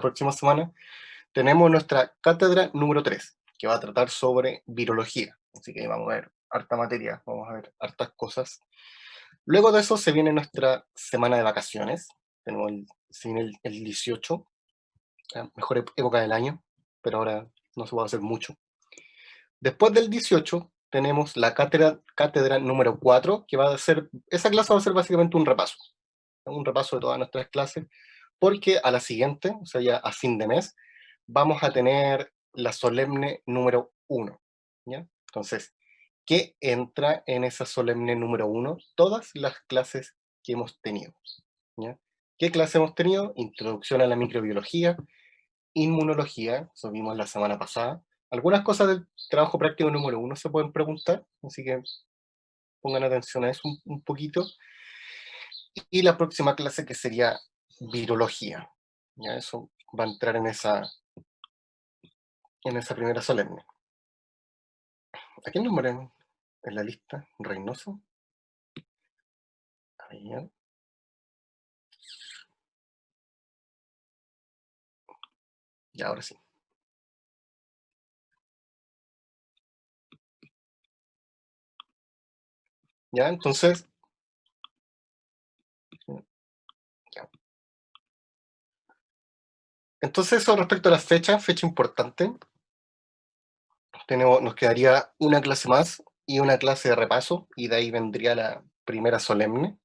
próxima semana, tenemos nuestra cátedra número 3, que va a tratar sobre virología. Así que vamos a ver harta materia, vamos a ver hartas cosas. Luego de eso se viene nuestra semana de vacaciones. Se viene el 18, la mejor época del año, pero ahora no se puede hacer mucho. Después del 18 tenemos la cátedra número 4, que va a ser, esa clase va a ser básicamente un repaso de todas nuestras clases, porque a la siguiente, o sea, ya a fin de mes, vamos a tener la solemne número 1, ¿ya? Entonces, ¿qué entra en esa solemne número 1? Todas las clases que hemos tenido, ¿ya? ¿Qué clase hemos tenido? Introducción a la microbiología, inmunología, eso vimos la semana pasada. Algunas cosas del trabajo práctico número 1 se pueden preguntar, así que pongan atención a eso un poquito. Y la próxima clase que sería virología. Ya eso va a entrar en esa primera solemne. ¿A quién nombré en la lista? ¿Reynoso? A ver, ya ahora sí. Ya, entonces, ya. Entonces, eso respecto a las fechas, fecha importante, nos quedaría una clase más y una clase de repaso, y de ahí vendría la primera solemne.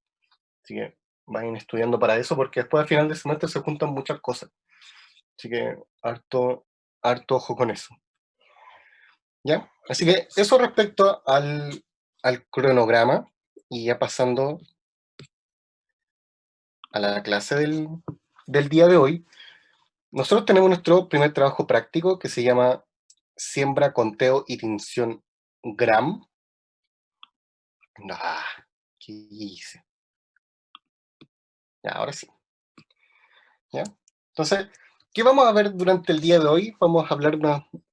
Así que vayan estudiando para eso, porque después al final del semestre se juntan muchas cosas. Así que harto ojo con eso. ¿Ya? Así que eso respecto al cronograma, y ya pasando a la clase del día de hoy, nosotros tenemos nuestro primer trabajo práctico que se llama Siembra, Conteo y Tinción GRAM. Ah, ¿qué hice? Ya, ahora sí. ¿Ya? Entonces, ¿qué vamos a ver durante el día de hoy? Vamos a hablar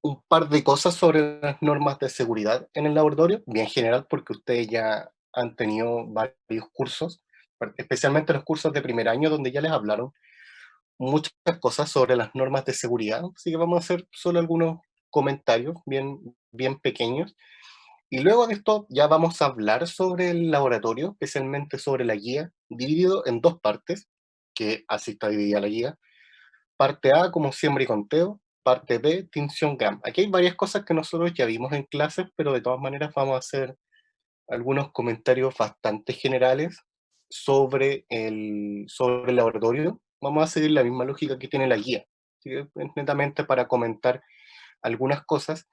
un par de cosas sobre las normas de seguridad en el laboratorio, bien general, porque ustedes ya han tenido varios cursos, especialmente los cursos de primer año, donde ya les hablaron muchas cosas sobre las normas de seguridad, así que vamos a hacer solo algunos comentarios bien pequeños. Y luego de esto ya vamos a hablar sobre el laboratorio, especialmente sobre la guía, dividido en dos partes, que así está dividida la guía. Parte A como siembra y conteo, parte B, tinción GAM. Aquí hay varias cosas que nosotros ya vimos en clases, pero de todas maneras vamos a hacer algunos comentarios bastante generales sobre el laboratorio. Vamos a seguir la misma lógica que tiene la guía, ¿sí? Netamente para comentar algunas cosas.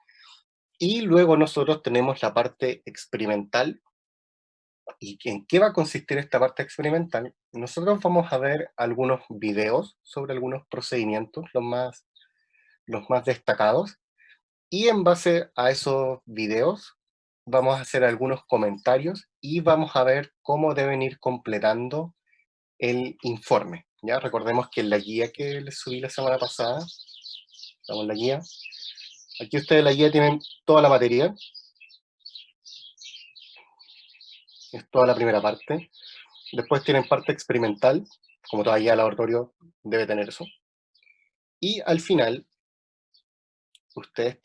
Y luego nosotros tenemos la parte experimental. ¿Y en qué va a consistir esta parte experimental? Nosotros vamos a ver algunos videos sobre algunos procedimientos, los más destacados, y en base a esos videos vamos a hacer algunos comentarios y vamos a ver cómo deben ir completando el informe. ¿Ya? Recordemos que en la guía que les subí la semana pasada, estamos en la guía, aquí ustedes en la guía tienen toda la materia, es toda la primera parte, después tienen parte experimental, como toda guía de laboratorio debe tener eso, y al final ustedes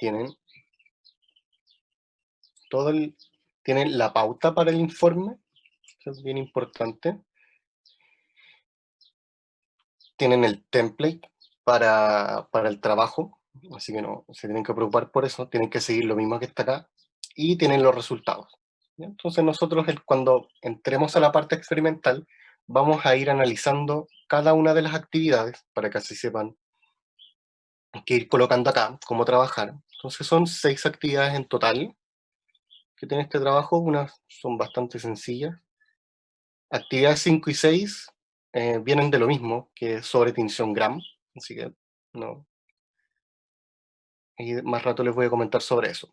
todo el, tienen la pauta para el informe, eso es bien importante. Tienen el template para el trabajo, así que no se tienen que preocupar por eso, tienen que seguir lo mismo que está acá, y tienen los resultados. ¿Ya? Entonces nosotros cuando entremos a la parte experimental, vamos a ir analizando cada una de las actividades, para que así sepan qué ir colocando acá, cómo trabajar. Entonces son 6 actividades en total que tiene este trabajo, unas son bastante sencillas. Actividades 5 y 6 vienen de lo mismo, que es sobre tinción GRAM, así que no, y más rato les voy a comentar sobre eso,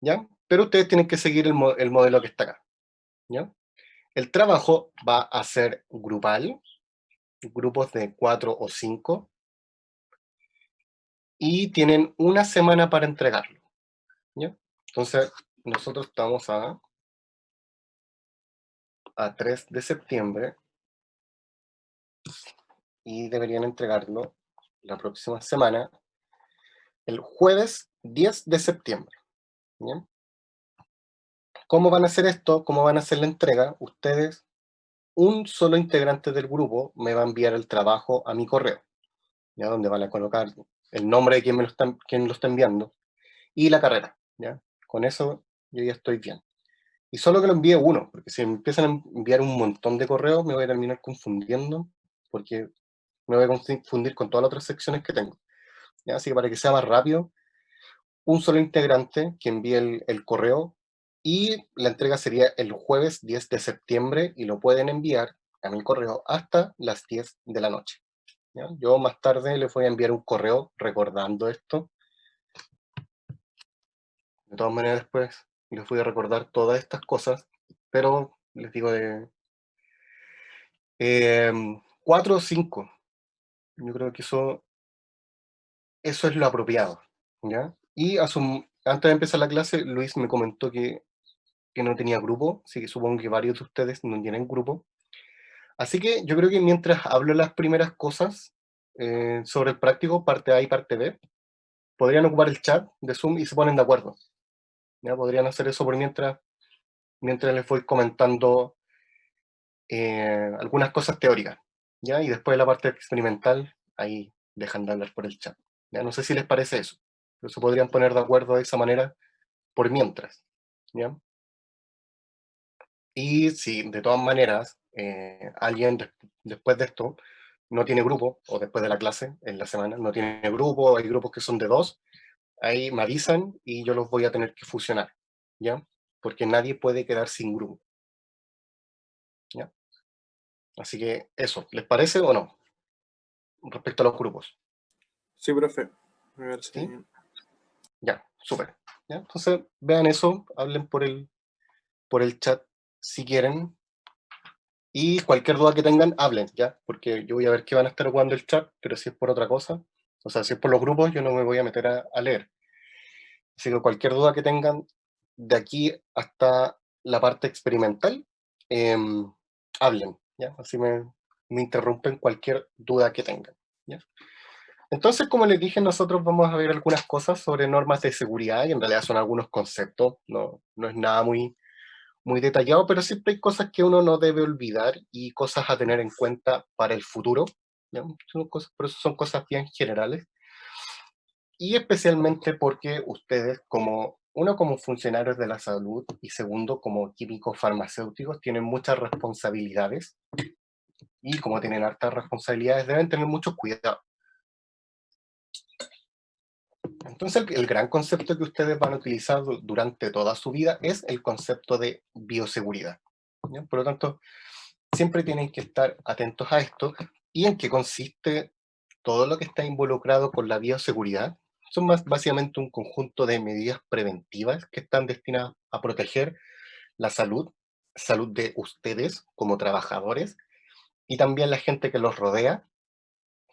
¿ya? Pero ustedes tienen que seguir el modelo que está acá, ¿ya? El trabajo va a ser grupal, grupos de 4 o 5, y tienen una semana para entregarlo, ¿ya? Entonces, nosotros estamos a 3 de septiembre y deberían entregarlo la próxima semana, el jueves 10 de septiembre. ¿Bien? ¿Cómo van a hacer esto? ¿Cómo van a hacer la entrega? Ustedes, un solo integrante del grupo me va a enviar el trabajo a mi correo, ¿ya? Donde van a colocar el nombre de quien lo está enviando y la carrera, ¿ya? Con eso yo ya estoy bien. Y solo que lo envíe uno, porque si me empiezan a enviar un montón de correos, me voy a terminar confundiendo, porque me voy a confundir con todas las otras secciones que tengo, ¿ya? Así que para que sea más rápido, un solo integrante que envíe el correo y la entrega sería el jueves 10 de septiembre y lo pueden enviar a mi correo hasta las 10 de la noche, ¿ya? Yo más tarde les voy a enviar un correo recordando esto. De todas maneras, después les voy a recordar todas estas cosas, pero les digo de 4 o 5. Yo creo que eso es lo apropiado, ¿ya? Y antes de empezar la clase, Luis me comentó que no tenía grupo, así que supongo que varios de ustedes no tienen grupo. Así que yo creo que mientras hablo las primeras cosas sobre el práctico, parte A y parte B, podrían ocupar el chat de Zoom y se ponen de acuerdo, ¿ya? Podrían hacer eso por mientras les voy comentando algunas cosas teóricas, ¿ya? Y después de la parte experimental, ahí dejan de hablar por el chat. ¿Ya? No sé si les parece eso, pero se podrían poner de acuerdo de esa manera por mientras, ¿ya? Y si de todas maneras alguien después de esto no tiene grupo, o después de la clase, en la semana, no tiene grupo, hay grupos que son de dos, ahí me avisan y yo los voy a tener que fusionar, ¿ya? Porque nadie puede quedar sin grupo, ¿ya? Así que eso, ¿les parece o no? Respecto a los grupos, Sí, profe, me parece ¿sí? bien. Ya, súper. ¿Ya? Entonces, vean eso, hablen por el chat si quieren, y cualquier duda que tengan, hablen, ¿ya? Porque yo voy a ver que van a estar jugando el chat, pero si es por otra cosa, o sea, si es por los grupos, yo no me voy a meter a leer. Así que cualquier duda que tengan de aquí hasta la parte experimental, hablen, ¿ya? Así me interrumpen cualquier duda que tengan, ¿ya? Entonces, como les dije, nosotros vamos a ver algunas cosas sobre normas de seguridad, y en realidad son algunos conceptos, no es nada muy detallado, pero siempre hay cosas que uno no debe olvidar y cosas a tener en cuenta para el futuro, ¿ya? Por eso son cosas bien generales, y especialmente porque ustedes, uno como funcionarios de la salud y segundo como químicos farmacéuticos, tienen muchas responsabilidades, y como tienen hartas responsabilidades, deben tener mucho cuidado. Entonces, el gran concepto que ustedes van a utilizar durante toda su vida es el concepto de bioseguridad, ¿ya? Por lo tanto, siempre tienen que estar atentos a esto y en qué consiste todo lo que está involucrado con la bioseguridad. Son básicamente un conjunto de medidas preventivas que están destinadas a proteger la salud de ustedes como trabajadores y también la gente que los rodea,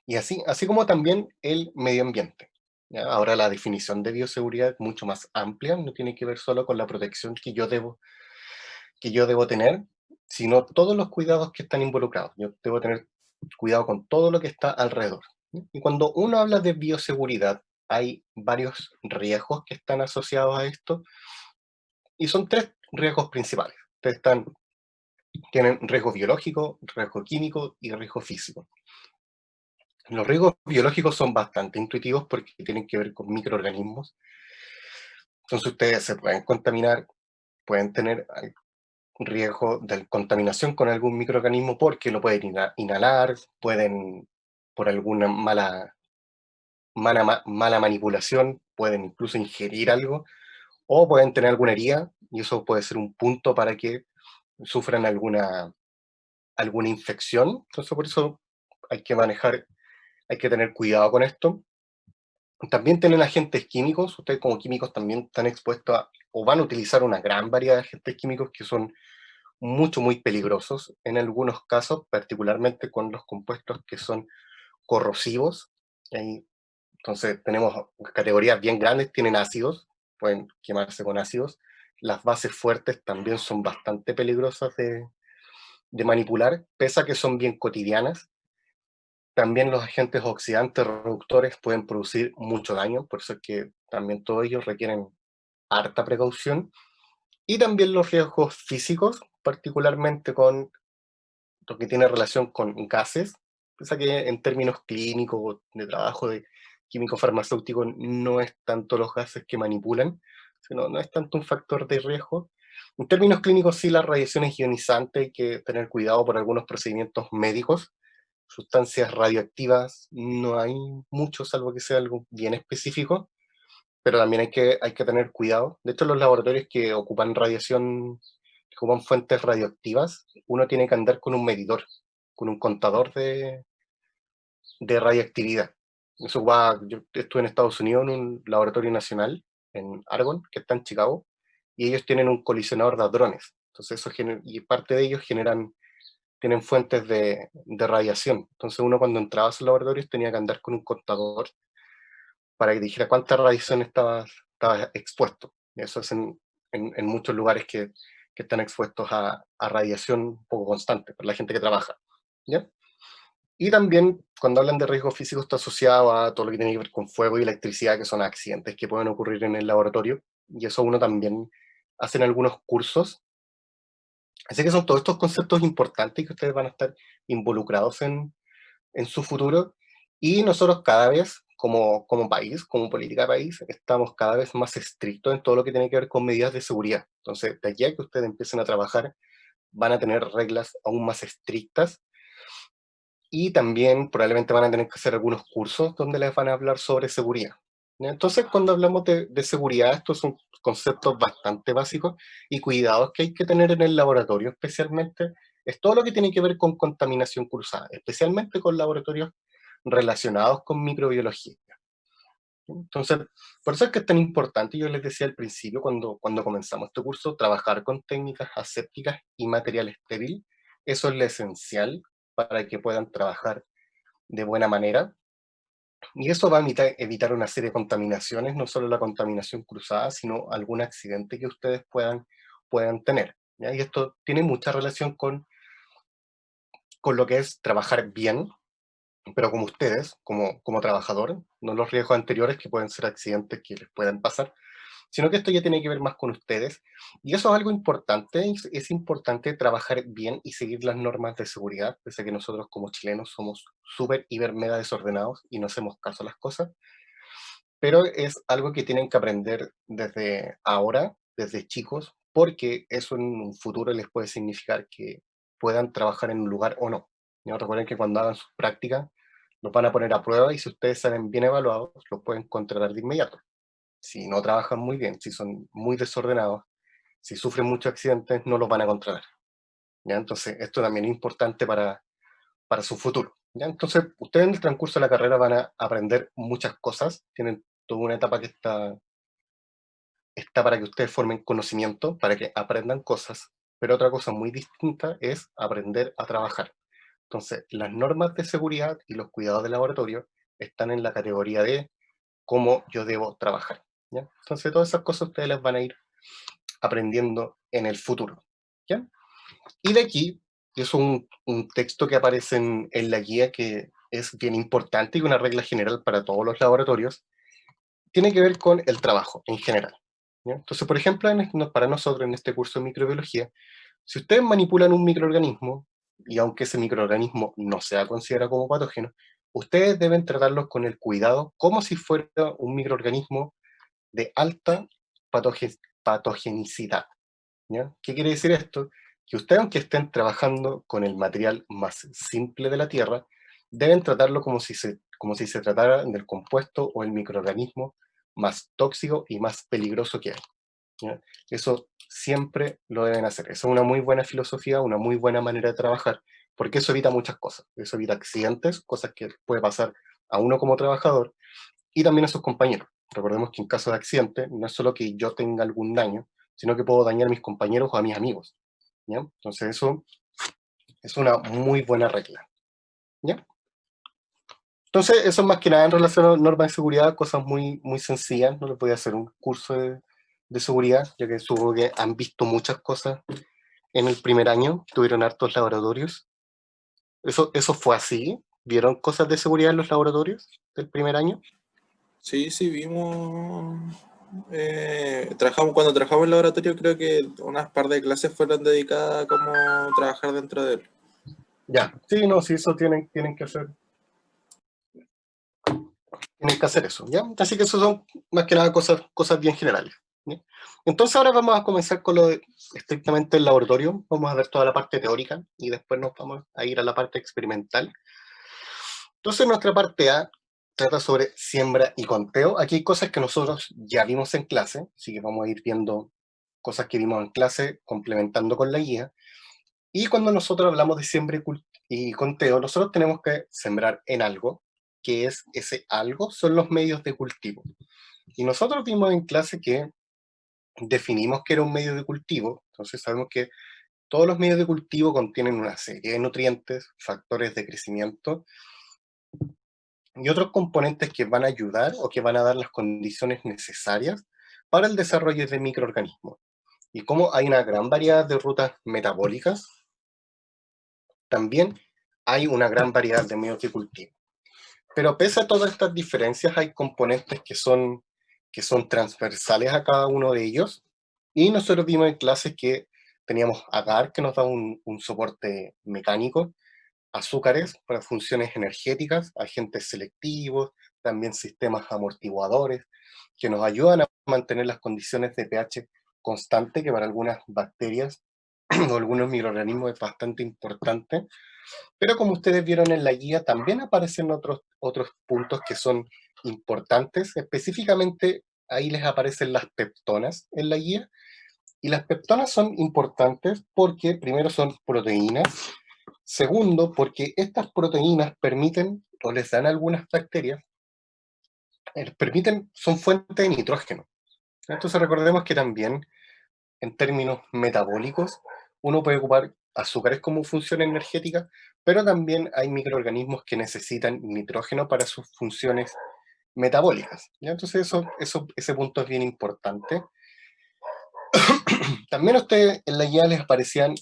y así como también el medio ambiente, ¿ya? Ahora la definición de bioseguridad es mucho más amplia, no tiene que ver solo con la protección que yo debo tener, sino todos los cuidados que están involucrados. Yo debo tener cuidado con todo lo que está alrededor, ¿no? Y cuando uno habla de bioseguridad, hay varios riesgos que están asociados a esto, y son tres riesgos principales. Tienen riesgo biológico, riesgo químico y riesgo físico. Los riesgos biológicos son bastante intuitivos porque tienen que ver con microorganismos. Entonces ustedes se pueden contaminar, pueden tener riesgo de contaminación con algún microorganismo porque lo pueden inhalar, pueden, por alguna mala manipulación, pueden incluso ingerir algo, o pueden tener alguna herida, y eso puede ser un punto para que sufran alguna infección. Entonces, por eso hay que tener cuidado con esto. También tienen agentes químicos, ustedes como químicos también están expuestos o van a utilizar una gran variedad de agentes químicos que son muy peligrosos en algunos casos, particularmente con los compuestos que son corrosivos. Ahí, entonces tenemos categorías bien grandes, tienen ácidos, pueden quemarse con ácidos. Las bases fuertes también son bastante peligrosas de manipular, pese a que son bien cotidianas. También los agentes oxidantes reductores pueden producir mucho daño, por eso es que también todos ellos requieren harta precaución. Y también los riesgos físicos, particularmente con lo que tiene relación con gases. Piensa que en términos clínicos, de trabajo de químico farmacéutico, no es tanto los gases que manipulan, sino no es tanto un factor de riesgo. En términos clínicos, sí, las radiaciones ionizantes hay que tener cuidado por algunos procedimientos médicos. Sustancias radioactivas no hay mucho, salvo que sea algo bien específico, pero también hay que tener cuidado. De hecho, los laboratorios que ocupan radiación, que ocupan fuentes radioactivas, uno tiene que andar con un medidor, con un contador de radioactividad. Eso va, yo estuve en Estados Unidos en un laboratorio nacional, en Argonne, que está en Chicago, y ellos tienen un colisionador de hadrones. Entonces, y parte de ellos tienen fuentes de radiación. Entonces, uno cuando entraba a esos laboratorios tenía que andar con un contador para que dijera cuánta radiación estaba expuesto. Eso es en muchos lugares que están expuestos a radiación un poco constante, para la gente que trabaja. ¿Ya? Y también, cuando hablan de riesgo físico, está asociado a todo lo que tiene que ver con fuego y electricidad, que son accidentes que pueden ocurrir en el laboratorio. Y eso uno también hace en algunos cursos. Así que son todos estos conceptos importantes que ustedes van a estar involucrados en su futuro. Y nosotros cada vez, como país, como política de país, estamos cada vez más estrictos en todo lo que tiene que ver con medidas de seguridad. Entonces, de aquí a que ustedes empiecen a trabajar, van a tener reglas aún más estrictas y también probablemente van a tener que hacer algunos cursos donde les van a hablar sobre seguridad. ¿Ya? Entonces, cuando hablamos de seguridad, estos son conceptos bastante básicos y cuidados que hay que tener en el laboratorio, especialmente, es todo lo que tiene que ver con contaminación cruzada, especialmente con laboratorios relacionados con microbiología. Entonces, por eso es que es tan importante, yo les decía al principio, cuando comenzamos este curso, trabajar con técnicas asépticas y material estéril. Eso es lo esencial para que puedan trabajar de buena manera. Y eso va a evitar una serie de contaminaciones, no solo la contaminación cruzada, sino algún accidente que ustedes puedan tener. ¿Ya? Y esto tiene mucha relación con lo que es trabajar bien, pero como ustedes, como trabajador, no los riesgos anteriores que pueden ser accidentes que les puedan pasar, sino que esto ya tiene que ver más con ustedes. Y eso es algo importante, es importante trabajar bien y seguir las normas de seguridad, pese a que nosotros como chilenos somos súper, hiper, mega desordenados y no hacemos caso a las cosas, pero es algo que tienen que aprender desde ahora, desde chicos, porque eso en un futuro les puede significar que puedan trabajar en un lugar o no. ¿No? Recuerden que cuando hagan sus prácticas, los van a poner a prueba y si ustedes salen bien evaluados, los pueden contratar de inmediato. Si no trabajan muy bien, si son muy desordenados, si sufren muchos accidentes, no los van a contratar. ¿Ya? Entonces, esto también es importante para su futuro. ¿Ya? Entonces, ustedes en el transcurso de la carrera van a aprender muchas cosas, tienen toda una etapa que está para que ustedes formen conocimiento, para que aprendan cosas, pero otra cosa muy distinta es aprender a trabajar. Entonces, las normas de seguridad y los cuidados de laboratorio están en la categoría de cómo yo debo trabajar. ¿Ya? Entonces, todas esas cosas ustedes las van a ir aprendiendo en el futuro. ¿Ya? Y de aquí, es un texto que aparece en la guía que es bien importante y una regla general para todos los laboratorios, tiene que ver con el trabajo en general. ¿Ya? Entonces, por ejemplo, para nosotros en este curso de microbiología, si ustedes manipulan un microorganismo, y aunque ese microorganismo no sea considerado como patógeno, ustedes deben tratarlos con el cuidado como si fuera un microorganismo de alta patogenicidad. ¿Ya? ¿Qué quiere decir esto? Que ustedes, aunque estén trabajando con el material más simple de la Tierra, deben tratarlo como si se tratara del compuesto o el microorganismo más tóxico y más peligroso que hay. ¿Ya? Eso siempre lo deben hacer. Esa es una muy buena filosofía, una muy buena manera de trabajar, porque eso evita muchas cosas. Eso evita accidentes, cosas que puede pasar a uno como trabajador, y también a sus compañeros. Recordemos que en caso de accidente, no es solo que yo tenga algún daño, sino que puedo dañar a mis compañeros o a mis amigos. ¿Ya? Entonces eso es una muy buena regla. ¿Ya? Entonces eso es más que nada en relación a normas de seguridad, cosas muy, muy sencillas. No les voy a hacer un curso de seguridad, ya que supongo que han visto muchas cosas en el primer año, tuvieron hartos laboratorios. Eso fue así, ¿Vieron cosas de seguridad en los laboratorios del primer año? Sí, sí, vimos. Cuando trabajamos en laboratorio, creo que unas par de clases fueron dedicadas a cómo trabajar dentro de él. Ya, sí, no, sí, eso tienen que hacer eso, ¿ya? Así que eso son más que nada cosas bien generales, ¿ya? Entonces ahora vamos a comenzar con lo de estrictamente el laboratorio, vamos a ver toda la parte teórica y después nos vamos a ir a la parte experimental. Entonces nuestra parte A trata sobre siembra y conteo. Aquí hay cosas que nosotros ya vimos en clase, así que vamos a ir viendo cosas que vimos en clase complementando con la guía. Y cuando nosotros hablamos de siembra y conteo, nosotros tenemos que sembrar en algo, que es ese algo, son los medios de cultivo. Y nosotros vimos en clase que definimos que era un medio de cultivo, entonces sabemos que todos los medios de cultivo contienen una serie de nutrientes, factores de crecimiento y otros componentes que van a ayudar o que van a dar las condiciones necesarias para el desarrollo de microorganismos. Y como hay una gran variedad de rutas metabólicas, también hay una gran variedad de medios de cultivo. Pero pese a todas estas diferencias, hay componentes que son transversales a cada uno de ellos. Y nosotros vimos en clases que teníamos agar, que nos da un soporte mecánico, azúcares para funciones energéticas, agentes selectivos, también sistemas amortiguadores, que nos ayudan a mantener las condiciones de pH constante, que para algunas bacterias o algunos microorganismos es bastante importante. Pero como ustedes vieron en la guía, también aparecen otros puntos que son importantes. Específicamente, ahí les aparecen las peptonas en la guía. Y las peptonas son importantes porque, primero, son proteínas. Segundo, porque estas proteínas permiten, o les dan a algunas bacterias, son fuente de nitrógeno. Entonces recordemos que también, en términos metabólicos, uno puede ocupar azúcares como función energética, pero también hay microorganismos que necesitan nitrógeno para sus funciones metabólicas, ¿ya? Entonces ese punto es bien importante. También a ustedes en la guía les aparecían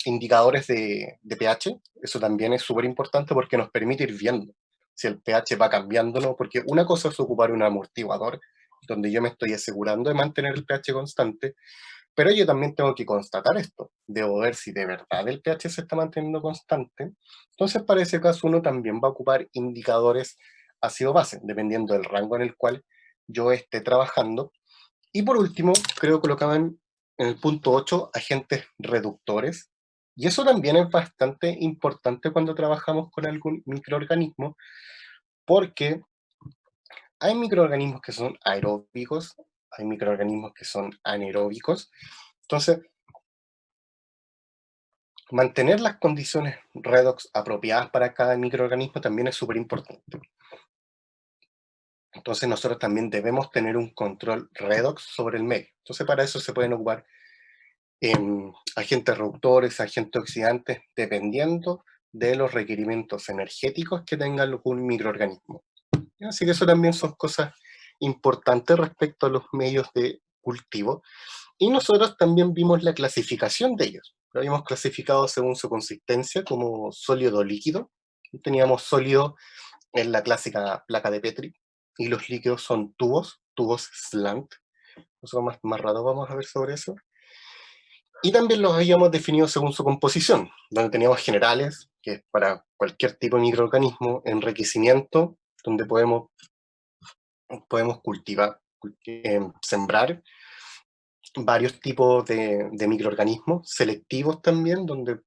indicadores de pH, eso también es súper importante porque nos permite ir viendo si el pH va cambiando o no, porque una cosa es ocupar un amortiguador, donde yo me estoy asegurando de mantener el pH constante, pero yo también tengo que constatar esto. Debo ver si de verdad el pH se está manteniendo constante. Entonces, para ese caso, uno también va a ocupar indicadores ácido-base, dependiendo del rango en el cual yo esté trabajando. Y por último, creo que colocaban en el punto 8 agentes reductores. Y eso también es bastante importante cuando trabajamos con algún microorganismo, porque hay microorganismos que son aeróbicos, hay microorganismos que son anaeróbicos. Entonces, mantener las condiciones redox apropiadas para cada microorganismo también es súper importante. Entonces nosotros también debemos tener un control redox sobre el medio. Entonces para eso se pueden ocupar agentes reductores, agentes oxidantes, dependiendo de los requerimientos energéticos que tenga algún microorganismo. Así que eso también son cosas importantes respecto a los medios de cultivo. Y nosotros también vimos la clasificación de ellos. Lo habíamos clasificado según su consistencia como sólido o líquido. Teníamos sólido en la clásica placa de Petri y los líquidos son tubos slant. Nosotros más rato vamos a ver sobre eso. Y también los habíamos definido según su composición, donde teníamos generales, que es para cualquier tipo de microorganismo, enriquecimiento, donde podemos cultivar, sembrar varios tipos de microorganismos, selectivos también, donde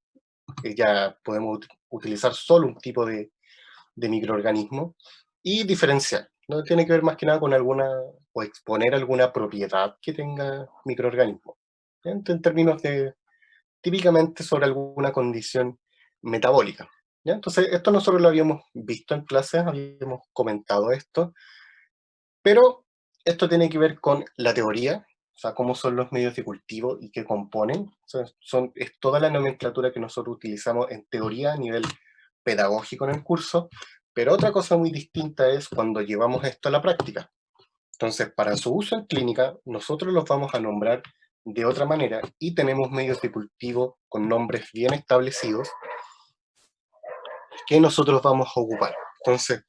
ya podemos utilizar solo un tipo de microorganismo, y diferencial, ¿no? Tiene que ver más que nada con alguna, o exponer alguna propiedad que tenga microorganismo, en términos de, típicamente sobre alguna condición metabólica, ¿ya? Entonces, esto nosotros lo habíamos visto en clases, habíamos comentado esto, pero esto tiene que ver con la teoría, o sea, cómo son los medios de cultivo y qué componen. O sea, es toda la nomenclatura que nosotros utilizamos en teoría a nivel pedagógico en el curso, pero otra cosa muy distinta es cuando llevamos esto a la práctica. Entonces, para su uso en clínica, nosotros los vamos a nombrar de otra manera y tenemos medios de cultivo con nombres bien establecidos que nosotros vamos a ocupar. Entonces,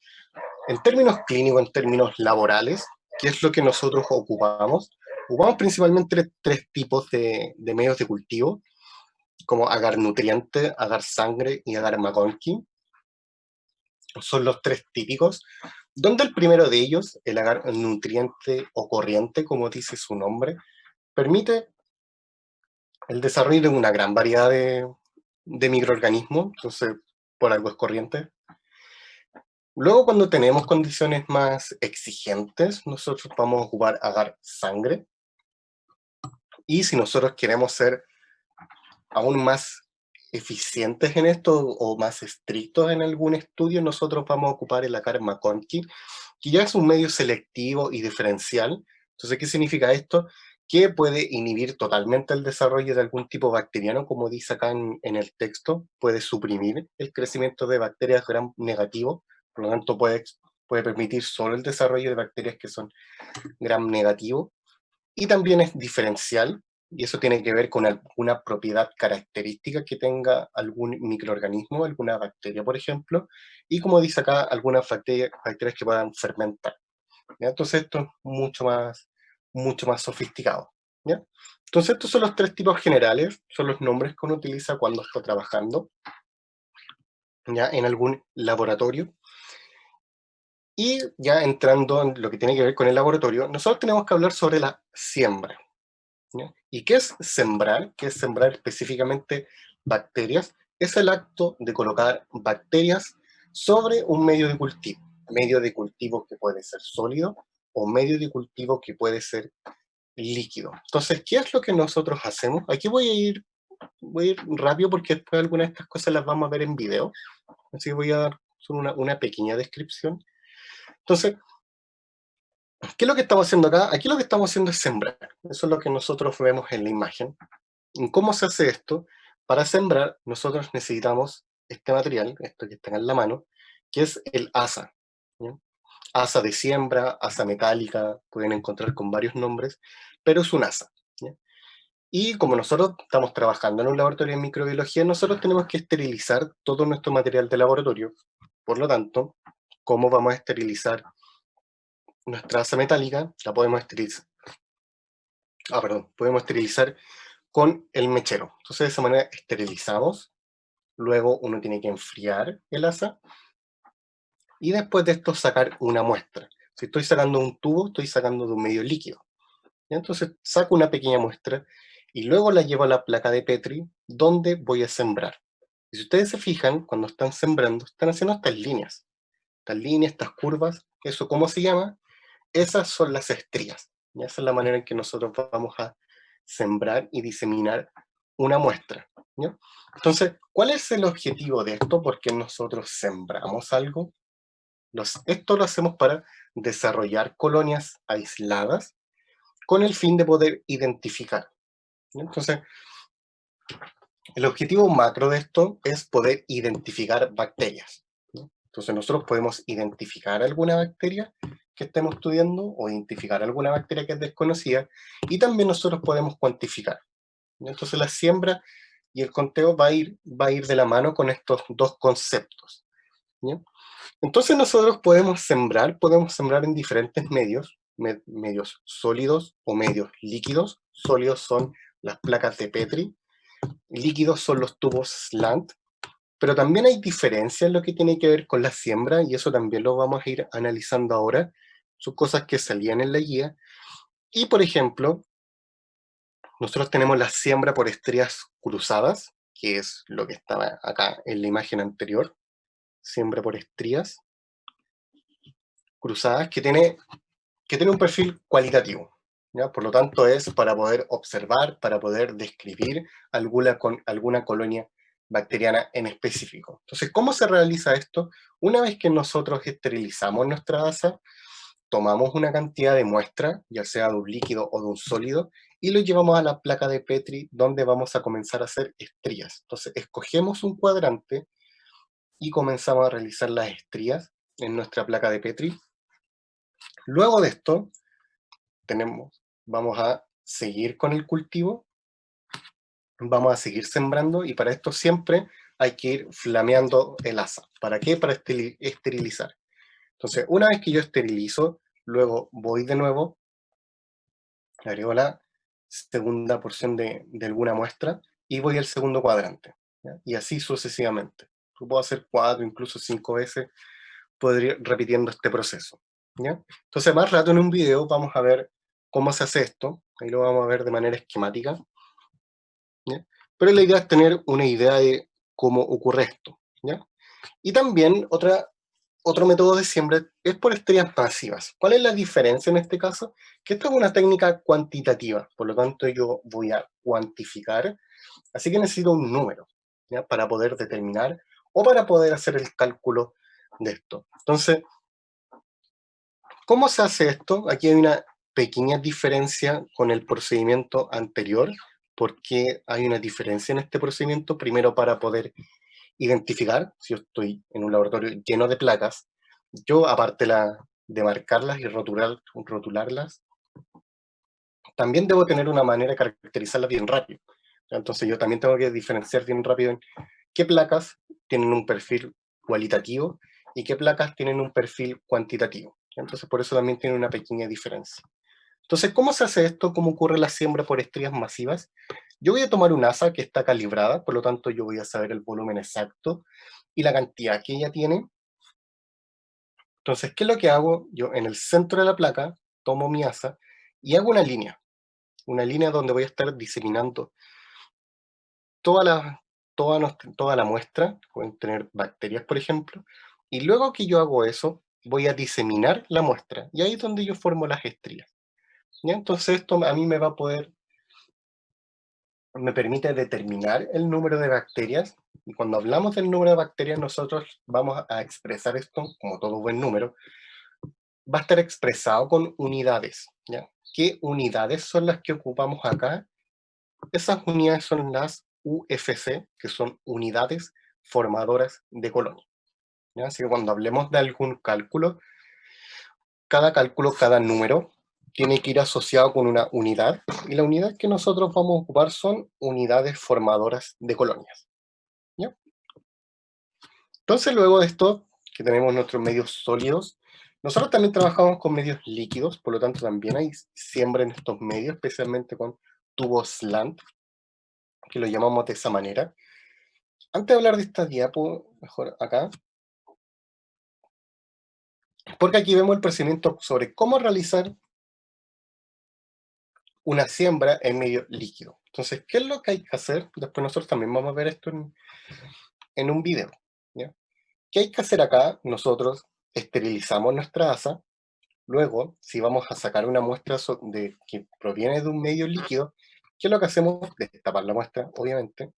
en términos clínicos, en términos laborales, ¿qué es lo que nosotros ocupamos? Ocupamos principalmente tres tipos de medios de cultivo, como agar nutriente, agar sangre y agar McConkey. Son los tres típicos, donde el primero de ellos, el agar nutriente o corriente, como dice su nombre, permite el desarrollo de una gran variedad de microorganismos, entonces por algo es corriente. Luego, cuando tenemos condiciones más exigentes, nosotros vamos a ocupar agar sangre. Y si nosotros queremos ser aún más eficientes en esto o más estrictos en algún estudio, nosotros vamos a ocupar el agar McConkey, que ya es un medio selectivo y diferencial. Entonces, ¿qué significa esto? Que puede inhibir totalmente el desarrollo de algún tipo bacteriano, como dice acá en el texto, puede suprimir el crecimiento de bacterias gram negativo, por lo tanto puede permitir solo el desarrollo de bacterias que son gram negativo, y también es diferencial, y eso tiene que ver con alguna propiedad característica que tenga algún microorganismo, alguna bacteria, por ejemplo, y como dice acá, algunas bacterias que puedan fermentar. ¿Ya? Entonces esto es mucho más sofisticado. ¿Ya? Entonces estos son los tres tipos generales, son los nombres que uno utiliza cuando está trabajando ya en algún laboratorio. Y ya entrando en lo que tiene que ver con el laboratorio, nosotros tenemos que hablar sobre la siembra. ¿Ya? ¿Y qué es sembrar? ¿Qué es sembrar específicamente bacterias? Es el acto de colocar bacterias sobre un medio de cultivo que puede ser sólido o medio de cultivo que puede ser líquido. Entonces, ¿qué es lo que nosotros hacemos? Aquí voy a ir rápido porque después algunas de estas cosas las vamos a ver en video, así que voy a dar solo una pequeña descripción. Entonces, ¿qué es lo que estamos haciendo acá? Aquí lo que estamos haciendo es sembrar. Eso es lo que nosotros vemos en la imagen. ¿Cómo se hace esto? Para sembrar, nosotros necesitamos este material, esto que está en la mano, que es el asa. ¿Ya? Asa de siembra, asa metálica, pueden encontrar con varios nombres, pero es un asa. ¿Ya? Y como nosotros estamos trabajando en un laboratorio de microbiología, nosotros tenemos que esterilizar todo nuestro material de laboratorio. Por lo tanto, ¿cómo vamos a esterilizar nuestra asa metálica? La podemos esterilizar. Podemos esterilizar con el mechero. Entonces, de esa manera esterilizamos. Luego uno tiene que enfriar el asa y después de esto sacar una muestra. Si estoy sacando un tubo, estoy sacando de un medio líquido. ¿Ya? Entonces saco una pequeña muestra y luego la llevo a la placa de Petri donde voy a sembrar. Y si ustedes se fijan, cuando están sembrando, están haciendo estas líneas, estas curvas. ¿Eso cómo se llama? Esas son las estrías. ¿Ya? Esa es la manera en que nosotros vamos a sembrar y diseminar una muestra. ¿Ya? Entonces, ¿cuál es el objetivo de esto? Porque nosotros sembramos algo. Esto lo hacemos para desarrollar colonias aisladas con el fin de poder identificar. ¿Ya? Entonces, el objetivo macro de esto es poder identificar bacterias. ¿No? Entonces nosotros podemos identificar alguna bacteria que estemos estudiando o identificar alguna bacteria que es desconocida y también nosotros podemos cuantificar. ¿No? Entonces la siembra y el conteo va a ir de la mano con estos dos conceptos. ¿Ya? Entonces nosotros podemos sembrar en diferentes medios, medios sólidos o medios líquidos. Sólidos son las placas de Petri, líquidos son los tubos slant, pero también hay diferencias en lo que tiene que ver con la siembra, y eso también lo vamos a ir analizando ahora. Son cosas que salían en la guía. Y, por ejemplo, nosotros tenemos la siembra por estrías cruzadas, que es lo que estaba acá en la imagen anterior. Siembra por estrías cruzadas, que tiene un perfil cualitativo. ¿Ya? Por lo tanto, es para poder observar, para poder describir alguna colonia bacteriana en específico. Entonces, ¿cómo se realiza esto? Una vez que nosotros esterilizamos nuestra asa, tomamos una cantidad de muestra, ya sea de un líquido o de un sólido, y lo llevamos a la placa de Petri, donde vamos a comenzar a hacer estrías. Entonces, escogemos un cuadrante y comenzamos a realizar las estrías en nuestra placa de Petri. Luego de esto, vamos a seguir con el cultivo, vamos a seguir sembrando y para esto siempre hay que ir flameando el asa. ¿Para qué? Para esterilizar. Entonces, una vez que yo esterilizo, luego voy de nuevo, agrego la segunda porción de alguna muestra y voy al segundo cuadrante, ¿ya? Y así sucesivamente. Yo puedo hacer 4, incluso 5 veces, puedo ir repitiendo este proceso, ¿ya? Entonces, más rato en un video vamos a ver cómo se hace esto, ahí lo vamos a ver de manera esquemática, ¿ya? Pero la idea es tener una idea de cómo ocurre esto, ¿ya? Y también otro método de siembra es por estrellas masivas. ¿Cuál es la diferencia en este caso? Que esta es una técnica cuantitativa, por lo tanto yo voy a cuantificar, así que necesito un número, ¿ya? Para poder determinar o para poder hacer el cálculo de esto. Entonces, ¿cómo se hace esto? Aquí hay una pequeña diferencia con el procedimiento anterior, porque hay una diferencia en este procedimiento, primero para poder identificar, si yo estoy en un laboratorio lleno de placas, yo aparte de marcarlas y rotularlas, también debo tener una manera de caracterizarlas bien rápido. Entonces yo también tengo que diferenciar bien rápido en qué placas tienen un perfil cualitativo y qué placas tienen un perfil cuantitativo. Entonces por eso también tiene una pequeña diferencia. Entonces, ¿cómo se hace esto? ¿Cómo ocurre la siembra por estrellas masivas? Yo voy a tomar un asa que está calibrada, por lo tanto yo voy a saber el volumen exacto y la cantidad que ella tiene. Entonces, ¿qué es lo que hago? Yo en el centro de la placa tomo mi asa y hago una línea donde voy a estar diseminando toda toda la muestra, pueden tener bacterias, por ejemplo, y luego que yo hago eso, voy a diseminar la muestra, y ahí es donde yo formo las estrías, ¿ya? Entonces esto a mí me permite determinar el número de bacterias, y cuando hablamos del número de bacterias, nosotros vamos a expresar esto, como todo buen número, va a estar expresado con unidades, ¿ya? ¿Qué unidades son las que ocupamos acá? Esas unidades son las UFC, que son unidades formadoras de colonia, ¿ya? Así que cuando hablemos de algún cálculo, cada número, tiene que ir asociado con una unidad, y la unidad que nosotros vamos a ocupar son unidades formadoras de colonias, ¿ya? Entonces, luego de esto, que tenemos nuestros medios sólidos, nosotros también trabajamos con medios líquidos, por lo tanto también hay siembra en estos medios, especialmente con tubos slant, que lo llamamos de esa manera. Antes de hablar de esta diapo, mejor acá, porque aquí vemos el procedimiento sobre cómo realizar una siembra en medio líquido. Entonces, ¿qué es lo que hay que hacer? Después nosotros también vamos a ver esto en un video, ¿ya? ¿Qué hay que hacer acá? Nosotros esterilizamos nuestra asa. Luego, si vamos a sacar una muestra que proviene de un medio líquido, ¿qué es lo que hacemos? Destapar la muestra, obviamente,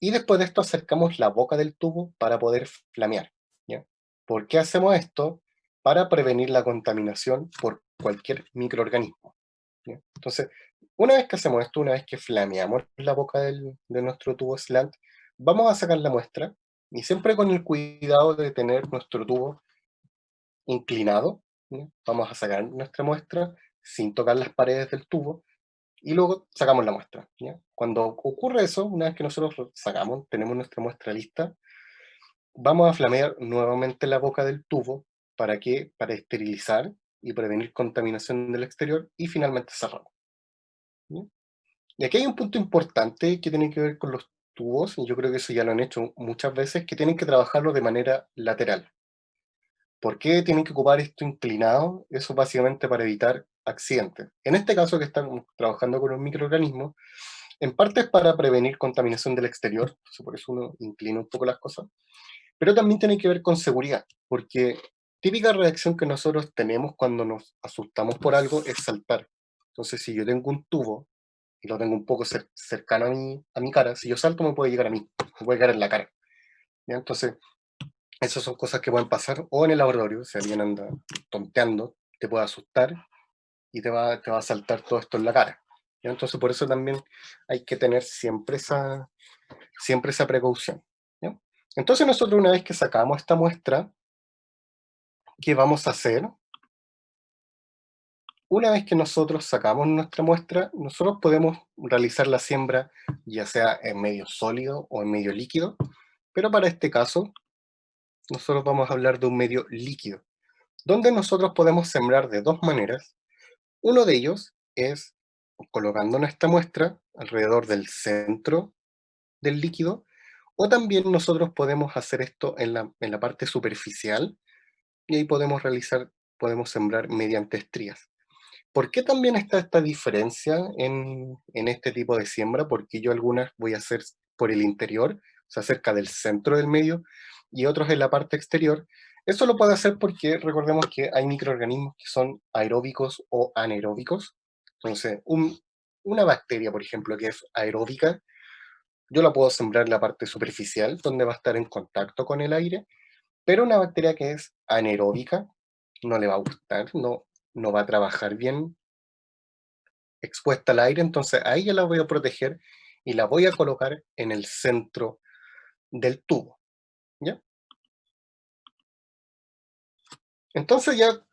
y después de esto acercamos la boca del tubo para poder flamear, ¿ya? ¿Por qué hacemos esto? Para prevenir la contaminación por cualquier microorganismo, ¿ya? Entonces, una vez que hacemos esto, una vez que flameamos la boca de nuestro tubo slant, vamos a sacar la muestra, y siempre con el cuidado de tener nuestro tubo inclinado, ¿ya? Vamos a sacar nuestra muestra sin tocar las paredes del tubo y luego sacamos la muestra, ¿ya? Cuando ocurre eso, una vez que nosotros lo sacamos, tenemos nuestra muestra lista, vamos a flamear nuevamente la boca del tubo. ¿Para qué? Para esterilizar y prevenir contaminación del exterior y finalmente cerramos, ¿ya? Y aquí hay un punto importante que tiene que ver con los tubos, y yo creo que eso ya lo han hecho muchas veces, que tienen que trabajarlo de manera lateral. ¿Por qué tienen que ocupar esto inclinado? Eso básicamente para evitar accidentes. En este caso que están trabajando con un microorganismo, en parte es para prevenir contaminación del exterior, entonces por eso uno inclina un poco las cosas, pero también tiene que ver con seguridad, porque típica reacción que nosotros tenemos cuando nos asustamos por algo es saltar. Entonces si yo tengo un tubo y lo tengo un poco cercano a mi cara, si yo salto me puede llegar a mí, me puede llegar en la cara, ¿ya? Entonces esas son cosas que pueden pasar o en el laboratorio, si alguien anda tonteando, te puede asustar y te va a saltar todo esto en la cara, ¿ya? Entonces por eso también hay que tener siempre esa precaución, ¿ya? Entonces nosotros una vez que sacamos esta muestra, ¿qué vamos a hacer? Una vez que nosotros sacamos nuestra muestra, nosotros podemos realizar la siembra ya sea en medio sólido o en medio líquido, Pero para este caso, nosotros vamos a hablar de un medio líquido, donde nosotros podemos sembrar de dos maneras. Uno de ellos es colocando nuestra muestra alrededor del centro del líquido, o también nosotros podemos hacer esto en la parte superficial, y ahí podemos sembrar mediante estrías. ¿Por qué también está esta diferencia en este tipo de siembra? Porque yo algunas voy a hacer por el interior, o sea, cerca del centro del medio, y otros en la parte exterior. Eso lo puedo hacer porque recordemos que hay microorganismos que son aeróbicos o anaeróbicos. Entonces, una bacteria, por ejemplo, que es aeróbica, yo la puedo sembrar en la parte superficial, donde va a estar en contacto con el aire, pero una bacteria que es anaeróbica no le va a gustar, no va a trabajar bien expuesta al aire, entonces a ella la voy a proteger y la voy a colocar en el centro del tubo, ¿ya? Entonces ya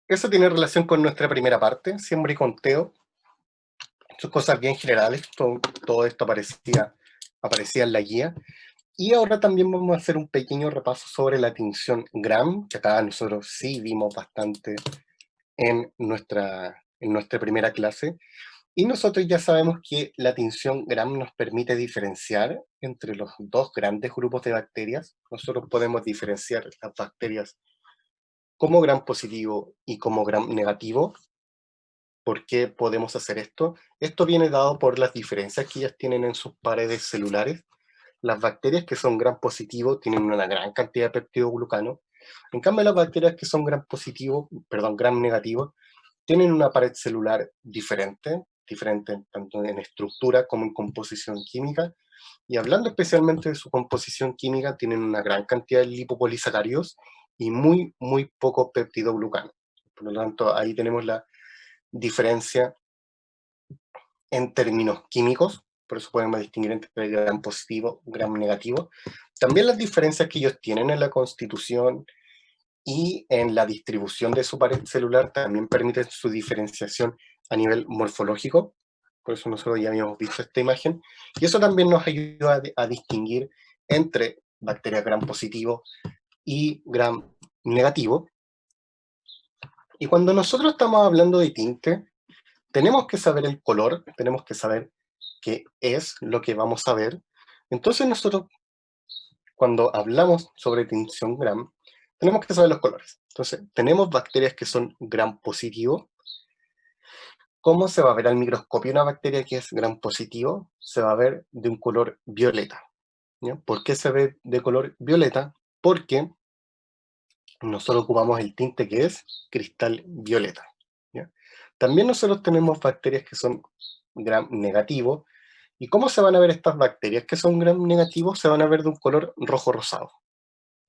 eso tiene relación con nuestra primera parte, siembra y conteo. Son cosas bien generales, todo esto aparecía en la guía. Y ahora también vamos a hacer un pequeño repaso sobre la tinción Gram, que acá nosotros sí vimos bastante en nuestra primera clase. Y nosotros ya sabemos que la tinción Gram nos permite diferenciar entre los dos grandes grupos de bacterias. Nosotros podemos diferenciar las bacterias como Gram positivo y como Gram negativo. ¿Por qué podemos hacer esto? Esto viene dado por las diferencias que ellas tienen en sus paredes celulares. Las bacterias que son Gram positivo tienen una gran cantidad de peptidoglucano. En cambio, las bacterias que son Gram negativo, tienen una pared celular diferente tanto en estructura como en composición química. Y hablando especialmente de su composición química, tienen una gran cantidad de lipopolisacáridos y muy, muy poco peptidoglucano. Por lo tanto, ahí tenemos la diferencia en términos químicos, por eso podemos distinguir entre gram positivo y gram negativo. También las diferencias que ellos tienen en la constitución y en la distribución de su pared celular también permiten su diferenciación a nivel morfológico. Por eso nosotros ya habíamos visto esta imagen. Y eso también nos ayuda a distinguir entre bacterias gram positivo y gram negativo. Y cuando nosotros estamos hablando de tinte, tenemos que saber el color, tenemos que saber qué es lo que vamos a ver. Entonces nosotros, cuando hablamos sobre tinción gram, tenemos que saber los colores. Entonces, tenemos bacterias que son gram positivo. ¿Cómo se va a ver al microscopio una bacteria que es gram positivo? Se va a ver de un color violeta, ¿ya? ¿Por qué se ve de color violeta? Porque nosotros ocupamos el tinte que es cristal violeta, ¿ya? También nosotros tenemos bacterias que son gram negativo. ¿Y cómo se van a ver estas bacterias que son gram negativos? Se van a ver de un color rojo rosado,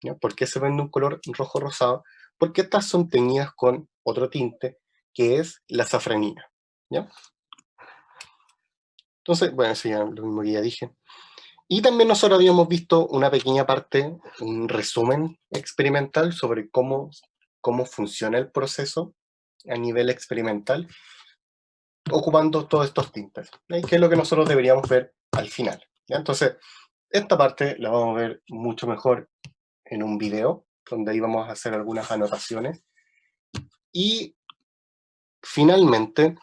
¿ya? ¿Por qué se ven de un color rojo rosado? Porque estas son teñidas con otro tinte que es la safranina, ¿ya? Entonces, bueno, eso ya lo mismo que ya dije. Y también nosotros habíamos visto una pequeña parte, un resumen experimental sobre cómo funciona el proceso a nivel experimental, ocupando todos estos tintes, ¿ya? Que es lo que nosotros deberíamos ver al final, ¿ya? Entonces, esta parte la vamos a ver mucho mejor en un video, donde ahí vamos a hacer algunas anotaciones. Y finalmente,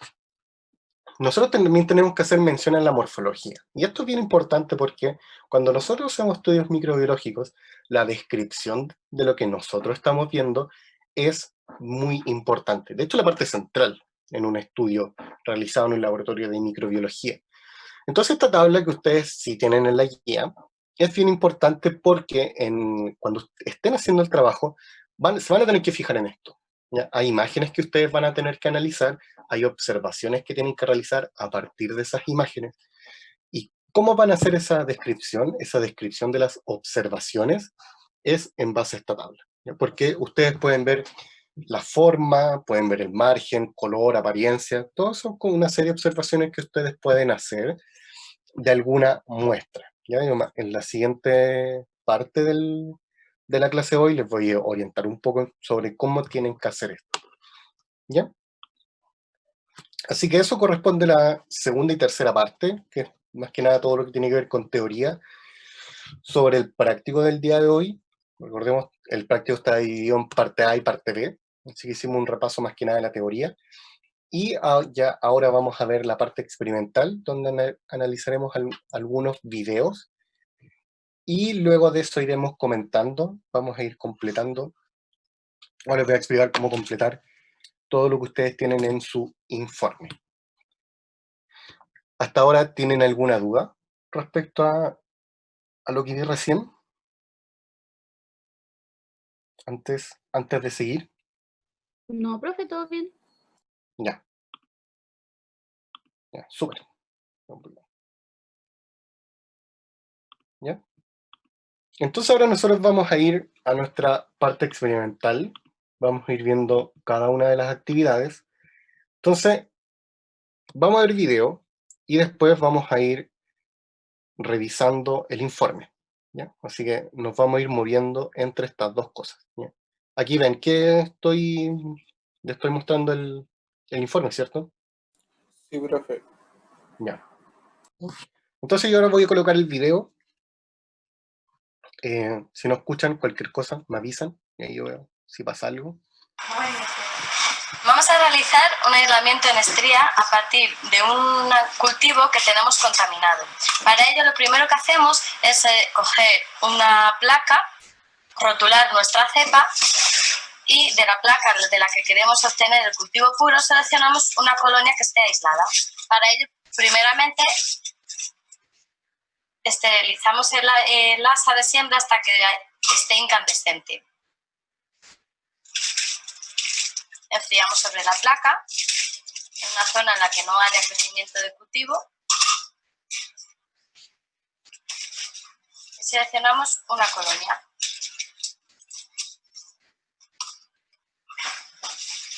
nosotros también tenemos que hacer mención a la morfología. Y esto es bien importante porque cuando nosotros hacemos estudios microbiológicos, la descripción de lo que nosotros estamos viendo es muy importante. De hecho, la parte central en un estudio realizado en un laboratorio de microbiología. Entonces, esta tabla que ustedes sí tienen en la guía es bien importante porque cuando estén haciendo el trabajo, se van a tener que fijar en esto, ¿ya? Hay imágenes que ustedes van a tener que analizar, hay observaciones que tienen que realizar a partir de esas imágenes. ¿Y cómo van a hacer esa descripción? Esa descripción de las observaciones es en base a esta tabla, ¿ya? Porque ustedes pueden ver la forma, pueden ver el margen, color, apariencia, todo son como una serie de observaciones que ustedes pueden hacer de alguna muestra, ¿ya? En la siguiente parte de la clase de hoy les voy a orientar un poco sobre cómo tienen que hacer esto, ¿ya? Así que eso corresponde a la segunda y tercera parte, que es más que nada todo lo que tiene que ver con teoría. sobre el práctico del día de hoy. Recordemos, el práctico está dividido en parte A y parte B, así que hicimos un repaso más que nada de la teoría. Y ya ahora vamos a ver la parte experimental, donde analizaremos algunos videos, y luego de eso iremos comentando, vamos a ir completando. Ahora les voy a explicar cómo completar todo lo que ustedes tienen en su informe. ¿Hasta ahora tienen alguna duda respecto a lo que vi recién? Antes de seguir. No, profe, todo bien. Ya. Ya, súper. ¿Ya? Entonces ahora nosotros vamos a ir a nuestra parte experimental. Vamos a ir viendo cada una de las actividades. Entonces, vamos a ver video y después vamos a ir revisando el informe, ¿ya? Así que nos vamos a ir moviendo entre estas dos cosas, ¿ya? Aquí ven que le estoy mostrando el informe, ¿cierto? Sí, profe. Ya. Entonces yo ahora voy a colocar el video. Si no escuchan cualquier cosa, me avisan y ahí yo veo si pasa algo. Vamos a realizar un aislamiento en estría a partir de un cultivo que tenemos contaminado. Para ello lo primero que hacemos es coger una placa, rotular nuestra cepa y de la placa de la que queremos obtener el cultivo puro seleccionamos una colonia que esté aislada. Para ello, primeramente, esterilizamos el asa de siembra hasta que esté incandescente. Enfriamos sobre la placa, en una zona en la que no haya crecimiento de cultivo. Y seleccionamos una colonia.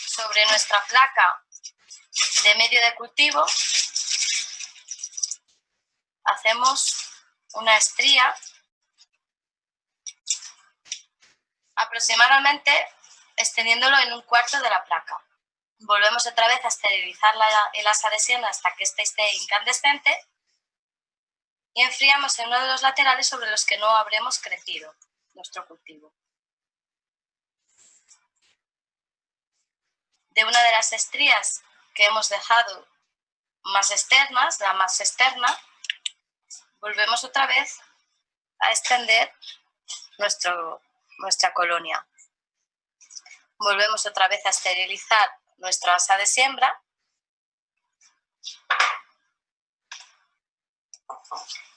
Sobre nuestra placa de medio de cultivo hacemos una estría aproximadamente extendiéndolo en un cuarto de la placa. Volvemos otra vez a esterilizar el asa de siembra hasta que éste esté incandescente y enfriamos en uno de los laterales sobre los que no habremos crecido nuestro cultivo. De una de las estrías que hemos dejado más externas, la más externa, volvemos otra vez a extender nuestra colonia. Volvemos otra vez a esterilizar nuestra asa de siembra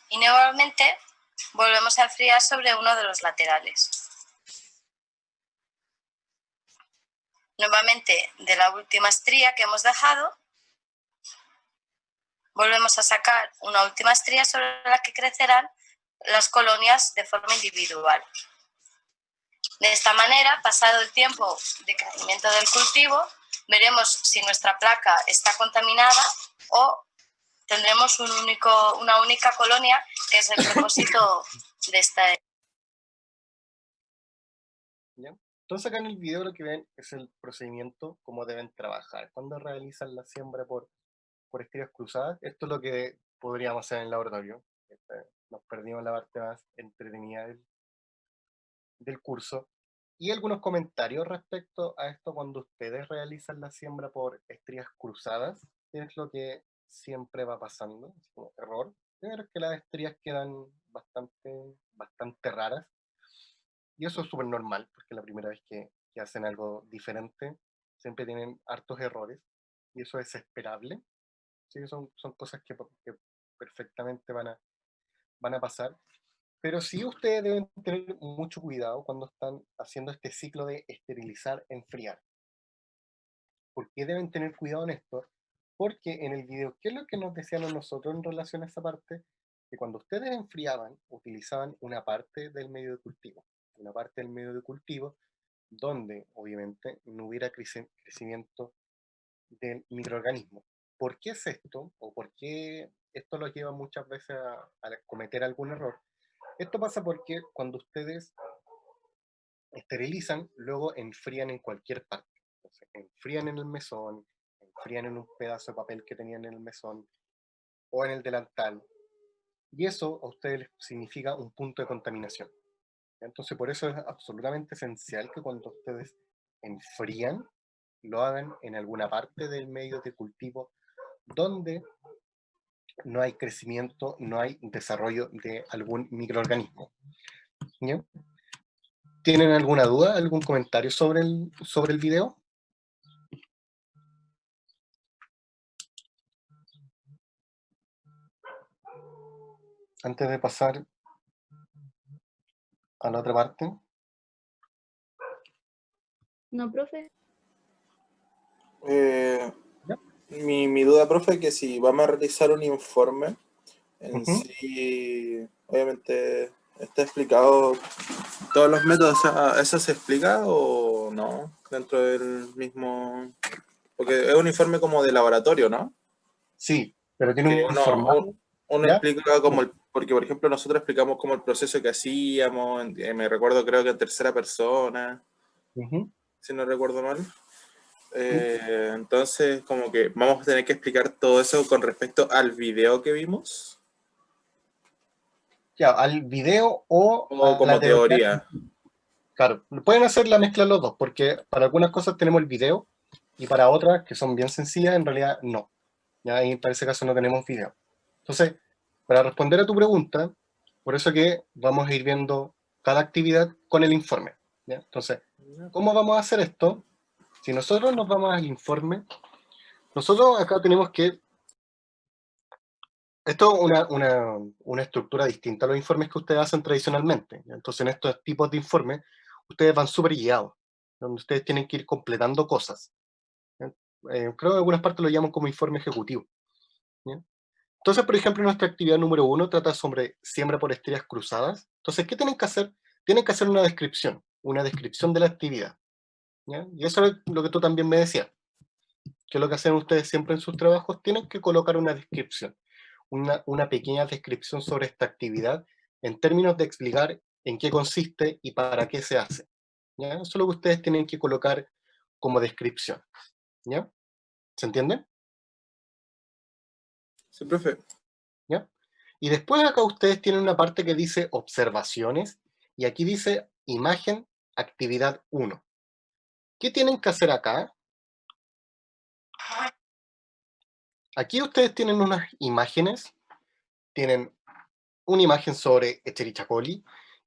y nuevamente volvemos a enfriar sobre uno de los laterales. Nuevamente, de la última estría que hemos dejado, volvemos a sacar una última estría sobre la que crecerán las colonias de forma individual. De esta manera, pasado el tiempo de crecimiento del cultivo, veremos si nuestra placa está contaminada o tendremos una única colonia, que es el propósito de esta. ¿Ya? Entonces acá en el video lo que ven es el procedimiento, cómo deben trabajar cuando realizan la siembra por estrías cruzadas. Esto es lo que podríamos hacer en el laboratorio. Nos perdimos la parte más entretenida del curso. Y algunos comentarios respecto a esto cuando ustedes realizan la siembra por estrías cruzadas. ¿Qué es lo que siempre va pasando? Es como error. Primero es que las estrías quedan bastante raras. Y eso es súper normal, porque la primera vez que hacen algo diferente, siempre tienen hartos errores. Y eso es esperable. Sí, son cosas que perfectamente van a pasar. Pero sí ustedes deben tener mucho cuidado cuando están haciendo este ciclo de esterilizar, enfriar. ¿Por qué deben tener cuidado en esto? Porque en el video, ¿qué es lo que nos decían a nosotros en relación a esa parte? Que cuando ustedes enfriaban, utilizaban una parte del medio de cultivo. Una parte del medio de cultivo donde, obviamente, no hubiera crecimiento del microorganismo. ¿Por qué es esto? ¿O por qué esto los lleva muchas veces a cometer algún error? Esto pasa porque cuando ustedes esterilizan, luego enfrían en cualquier parte. Entonces, enfrían en el mesón, enfrían en un pedazo de papel que tenían en el mesón o en el delantal. y eso a ustedes les significa un punto de contaminación. Entonces, por eso es absolutamente esencial que cuando ustedes enfrían, lo hagan en alguna parte del medio de cultivo donde no hay crecimiento, no hay desarrollo de algún microorganismo. ¿Ya? ¿Tienen alguna duda, algún comentario sobre el video? Antes de pasar a la otra parte. No, profe. ¿Ya? Mi duda, profe, es que si vamos a realizar un informe, en Ujú. sí, obviamente está explicado todos los métodos, ¿eso se explica o no? Dentro del mismo... Porque es un informe como de laboratorio, ¿no? Sí, pero tiene Que un formato, uno ¿ya? explica como el... Porque, por ejemplo, nosotros explicamos como el proceso que hacíamos, me recuerdo creo que en tercera persona, Ujú. si no recuerdo mal. Entonces, como que vamos a tener que explicar todo eso con respecto al video que vimos, Ya, al video o o a la como teoría. teoría. Claro, pueden hacer la mezcla los dos, porque para algunas cosas tenemos el video y para otras, que son bien sencillas, en realidad no. Ya, y para ese caso no tenemos video. Entonces, para responder a tu pregunta, por eso que vamos a ir viendo cada actividad con el informe. ¿Ya? Entonces, ¿cómo vamos a hacer esto? Si nosotros nos vamos al informe, nosotros acá tenemos que... Esto es una estructura distinta a los informes que ustedes hacen tradicionalmente. ¿Ya? Entonces, en estos tipos de informes, ustedes van súper guiados, donde ustedes tienen que ir completando cosas. ¿Ya? Creo que en algunas partes lo llaman como informe ejecutivo. ¿Ya? Entonces, por ejemplo, nuestra actividad número 1 trata sobre siembra por estrellas cruzadas. Entonces, ¿qué tienen que hacer? Tienen que hacer una descripción de la actividad. ¿Ya? Y eso es lo que tú también me decías, que es lo que hacen ustedes siempre en sus trabajos, tienen que colocar una descripción, una pequeña descripción sobre esta actividad en términos de explicar en qué consiste y para qué se hace. ¿Ya? Eso es lo que ustedes tienen que colocar como descripción. ¿Ya? ¿Se entiende? Sí, profe. ¿Ya? Y después acá ustedes tienen una parte que dice observaciones y aquí dice imagen, actividad 1. ¿Qué tienen que hacer acá? Aquí ustedes tienen unas imágenes, tienen una imagen sobre Escherichia coli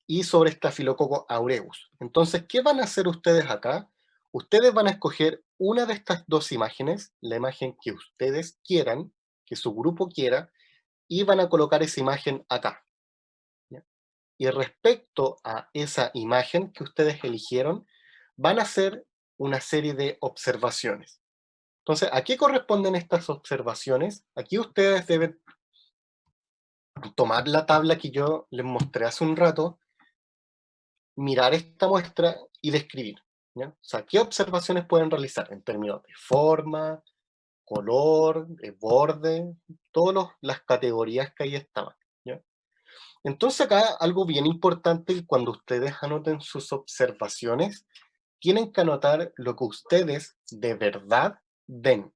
y sobre Staphylococcus aureus. Entonces, ¿qué van a hacer ustedes acá? Ustedes van a escoger una de estas dos imágenes, la imagen que ustedes quieran, que su grupo quiera, y van a colocar esa imagen acá. ¿Ya? Y respecto a esa imagen que ustedes eligieron, van a hacer una serie de observaciones. Entonces, ¿a qué corresponden estas observaciones? Aquí ustedes deben tomar la tabla que yo les mostré hace un rato, mirar esta muestra y describir. ¿Ya? O sea, ¿qué observaciones pueden realizar en términos de forma, color, de borde, todas las categorías que ahí estaban? ¿Ya? Entonces acá algo bien importante, cuando ustedes anoten sus observaciones, tienen que anotar lo que ustedes de verdad ven.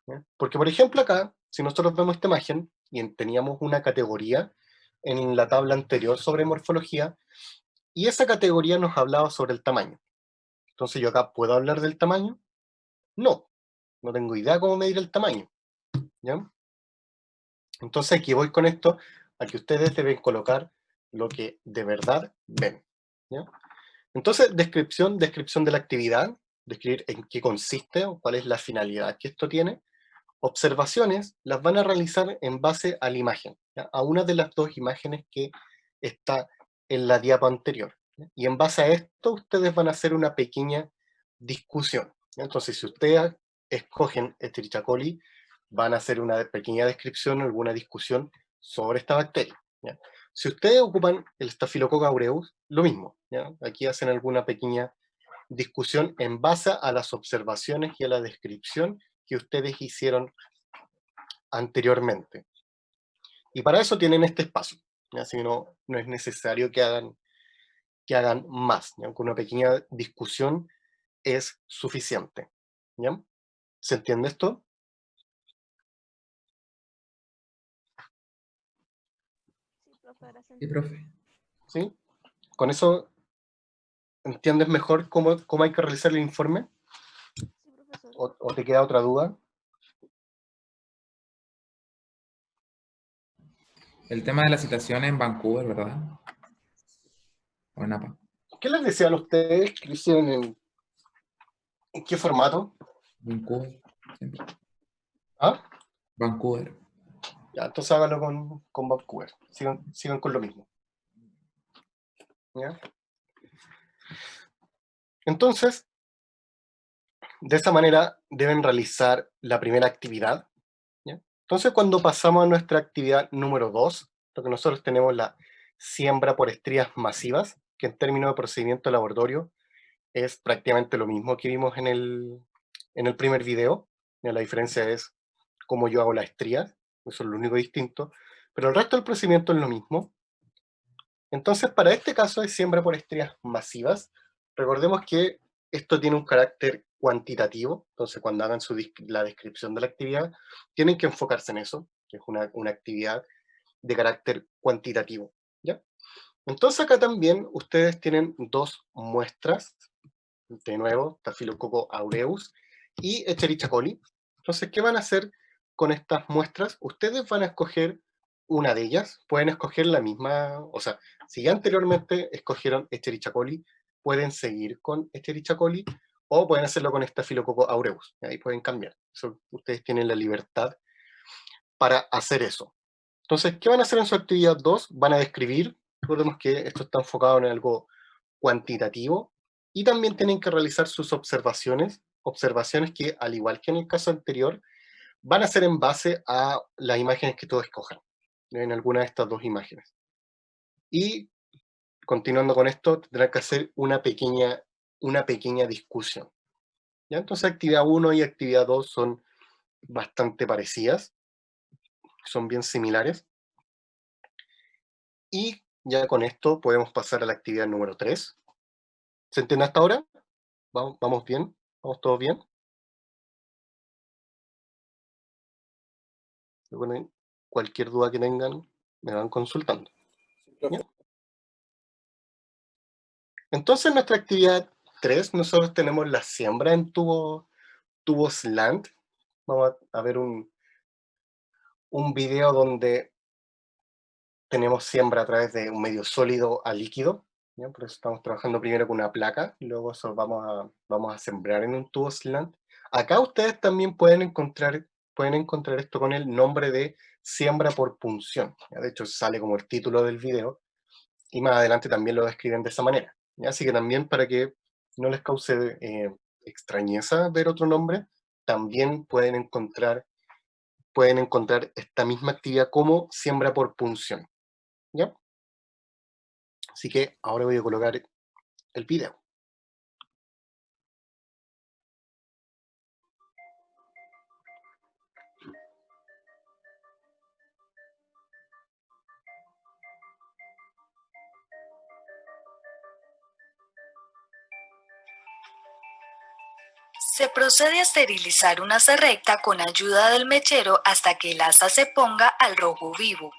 ¿Ya? Porque por ejemplo acá, si nosotros vemos esta imagen, y teníamos una categoría en la tabla anterior sobre morfología, y esa categoría nos hablaba sobre el tamaño. Entonces yo acá, ¿puedo hablar del tamaño? No, no tengo idea cómo medir el tamaño. ¿Ya? Entonces aquí voy con esto, a que ustedes deben colocar lo que de verdad ven. ¿Ya? Entonces, descripción de la actividad, describir en qué consiste o cuál es la finalidad que esto tiene. Observaciones las van a realizar en base a la imagen, ¿ya? A una de las dos imágenes que está en la diapo anterior. ¿Ya? Y en base a esto, ustedes van a hacer una pequeña discusión. ¿Ya? Entonces, si ustedes escogen Escherichia coli, van a hacer una pequeña descripción, alguna discusión sobre esta bacteria. ¿Ya? Si ustedes ocupan el Staphylococcus aureus, lo mismo. ¿Ya? Aquí hacen alguna pequeña discusión en base a las observaciones y a la descripción que ustedes hicieron anteriormente. Y para eso tienen este espacio. ¿Ya? Así no es necesario que hagan más. ¿Ya? Con una pequeña discusión es suficiente. ¿Ya? ¿Se entiende esto? profe, ahora se Sí, entiende. profe. ¿Sí? ¿Con eso entiendes mejor cómo hay que realizar el informe? Sí, profesor. ¿O te queda otra duda? El tema de la citación en Vancouver, ¿verdad? O en APA. ¿Qué les decían ustedes que lo hicieron en qué formato? Vancouver, siempre. ¿Ah? Vancouver. Ya, entonces háganlo con Vancouver. Sigan con lo mismo. ¿Ya? Entonces, de esa manera deben realizar la primera actividad. ¿Ya? Entonces, cuando pasamos a nuestra actividad número 2, lo que nosotros tenemos la siembra por estrías masivas, que en términos de procedimiento laboratorio es prácticamente lo mismo que vimos en el primer video. Ya, la diferencia es cómo yo hago las estrías, eso es lo único distinto, pero el resto del procedimiento es lo mismo. Entonces, para este caso de siembra por estrías masivas, recordemos que esto tiene un carácter cuantitativo, entonces cuando hagan la descripción de la actividad, tienen que enfocarse en eso, que es una actividad de carácter cuantitativo, ¿ya? Entonces acá también ustedes tienen dos muestras, de nuevo, Staphylococcus aureus y Escherichia coli. Entonces, ¿qué van a hacer con estas muestras? Ustedes van a escoger una de ellas, pueden escoger la misma, o sea, si ya anteriormente escogieron Escherichia coli, pueden seguir con Escherichia coli o pueden hacerlo con Staphylococcus aureus. Ahí pueden cambiar. Eso, ustedes tienen la libertad para hacer eso. Entonces, ¿qué van a hacer en su actividad 2? Van a describir, recordemos que esto está enfocado en algo cuantitativo, y también tienen que realizar sus observaciones que, al igual que en el caso anterior, van a ser en base a las imágenes que todos escojan, en alguna de estas dos imágenes. Y, continuando con esto, tendrán que hacer una pequeña discusión. ¿Ya? Entonces, actividad 1 y actividad 2 son bastante parecidas, son bien similares. Y ya con esto podemos pasar a la actividad número 3. ¿Se entiende hasta ahora? ¿Vamos bien? ¿Vamos todos bien? Recuerden, cualquier duda que tengan, me van consultando. Sí, profe. ¿Ya? Entonces, en nuestra actividad 3, nosotros tenemos la siembra en tubo slant. Vamos a ver un video donde tenemos siembra a través de un medio sólido a líquido. ¿Ya? Por eso estamos trabajando primero con una placa, y luego eso vamos a sembrar en un tubo slant. Acá ustedes también pueden encontrar esto con el nombre de siembra por punción. ¿Ya? De hecho, sale como el título del video, y más adelante también lo describen de esa manera. ¿Ya? Así que también, para que no les cause extrañeza ver otro nombre, también pueden encontrar esta misma actividad como siembra por punción. ¿Ya? Así que ahora voy a colocar el video. Se procede a esterilizar una asa recta con ayuda del mechero hasta que el asa se ponga al rojo vivo.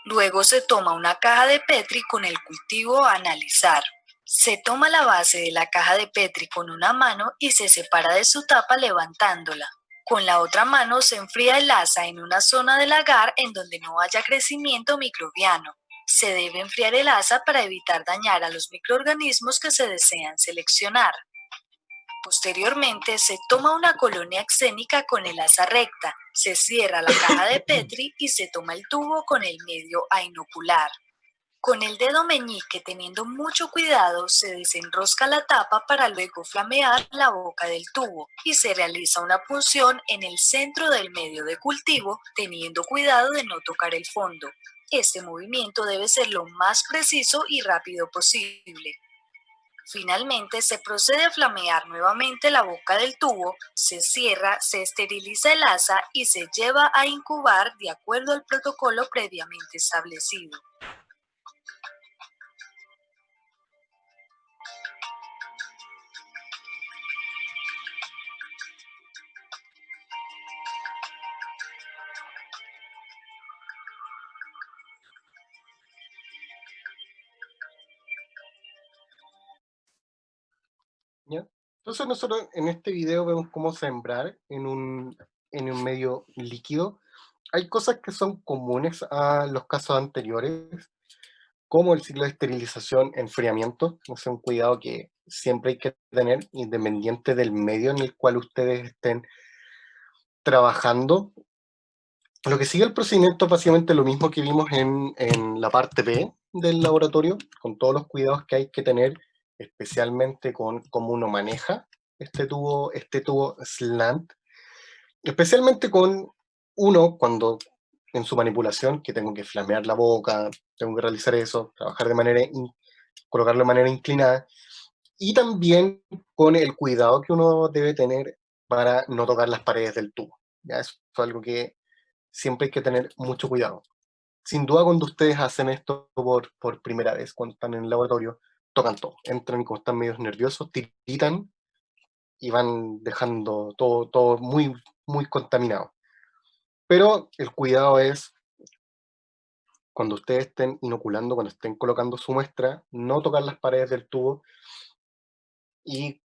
Luego se toma una caja de Petri con el cultivo a analizar. Se toma la base de la caja de Petri con una mano y se separa de su tapa levantándola. Con la otra mano se enfría el asa en una zona del agar en donde no haya crecimiento microbiano. Se debe enfriar el asa para evitar dañar a los microorganismos que se desean seleccionar. Posteriormente, se toma una colonia escénica con el asa recta, se cierra la caja de Petri y se toma el tubo con el medio a inocular. Con el dedo meñique, teniendo mucho cuidado, se desenrosca la tapa para luego flamear la boca del tubo y se realiza una punción en el centro del medio de cultivo, teniendo cuidado de no tocar el fondo. Este movimiento debe ser lo más preciso y rápido posible. Finalmente, se procede a flamear nuevamente la boca del tubo, se cierra, se esteriliza el asa y se lleva a incubar de acuerdo al protocolo previamente establecido. Entonces nosotros en este video vemos cómo sembrar en un medio líquido. Hay cosas que son comunes a los casos anteriores, como el ciclo de esterilización, enfriamiento. Es un cuidado que siempre hay que tener, independiente del medio en el cual ustedes estén trabajando. Lo que sigue el procedimiento es básicamente lo mismo que vimos en la parte B del laboratorio, con todos los cuidados que hay que tener, especialmente con cómo uno maneja este tubo slant, especialmente con uno cuando en su manipulación, que tengo que flamear la boca, tengo que realizar eso, trabajar colocarlo de manera inclinada, y también con el cuidado que uno debe tener para no tocar las paredes del tubo. ¿Ya? Eso es algo que siempre hay que tener mucho cuidado. Sin duda, cuando ustedes hacen esto por primera vez, cuando están en el laboratorio, tocan todo, entran y como están medio nerviosos, tiritan y van dejando todo muy, muy contaminado. Pero el cuidado es, cuando ustedes estén inoculando, cuando estén colocando su muestra, no tocar las paredes del tubo y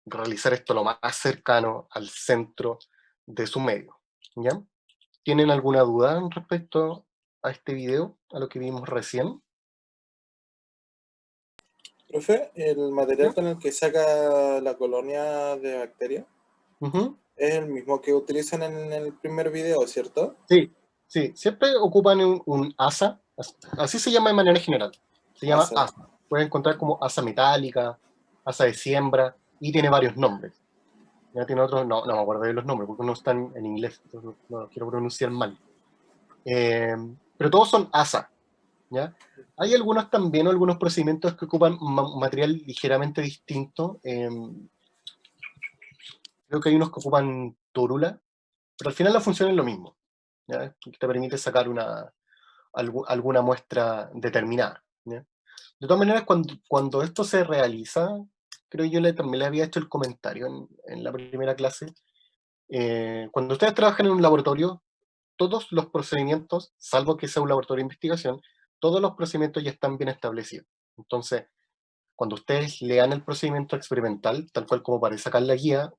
realizar esto lo más cercano al centro de su medio. ¿Ya? ¿Tienen alguna duda respecto a este video, a lo que vimos recién? Profe, el material ¿Ya? con el que saca la colonia de bacterias Ujú. es el mismo que utilizan en el primer video, ¿cierto? Sí, sí, siempre ocupan un asa, así se llama de manera general, se llama Asa. asa. Pueden encontrar como asa metálica, asa de siembra, y tiene varios nombres. Ya tiene otros, no me acuerdo de los nombres, porque no están en inglés, entonces no quiero pronunciar mal. Pero todos son asa, ¿ya? Hay algunos también, algunos procedimientos que ocupan material ligeramente distinto. Creo que hay unos que ocupan tórula, pero al final la función es lo mismo, ¿ya? Que te permite sacar alguna muestra determinada, ¿ya? De todas maneras, cuando esto se realiza, creo yo también le había hecho el comentario en la primera clase, cuando ustedes trabajan en un laboratorio, todos los procedimientos, salvo que sea un laboratorio de investigación, todos los procedimientos ya están bien establecidos. Entonces, cuando ustedes lean el procedimiento experimental, tal cual como para sacar la guía,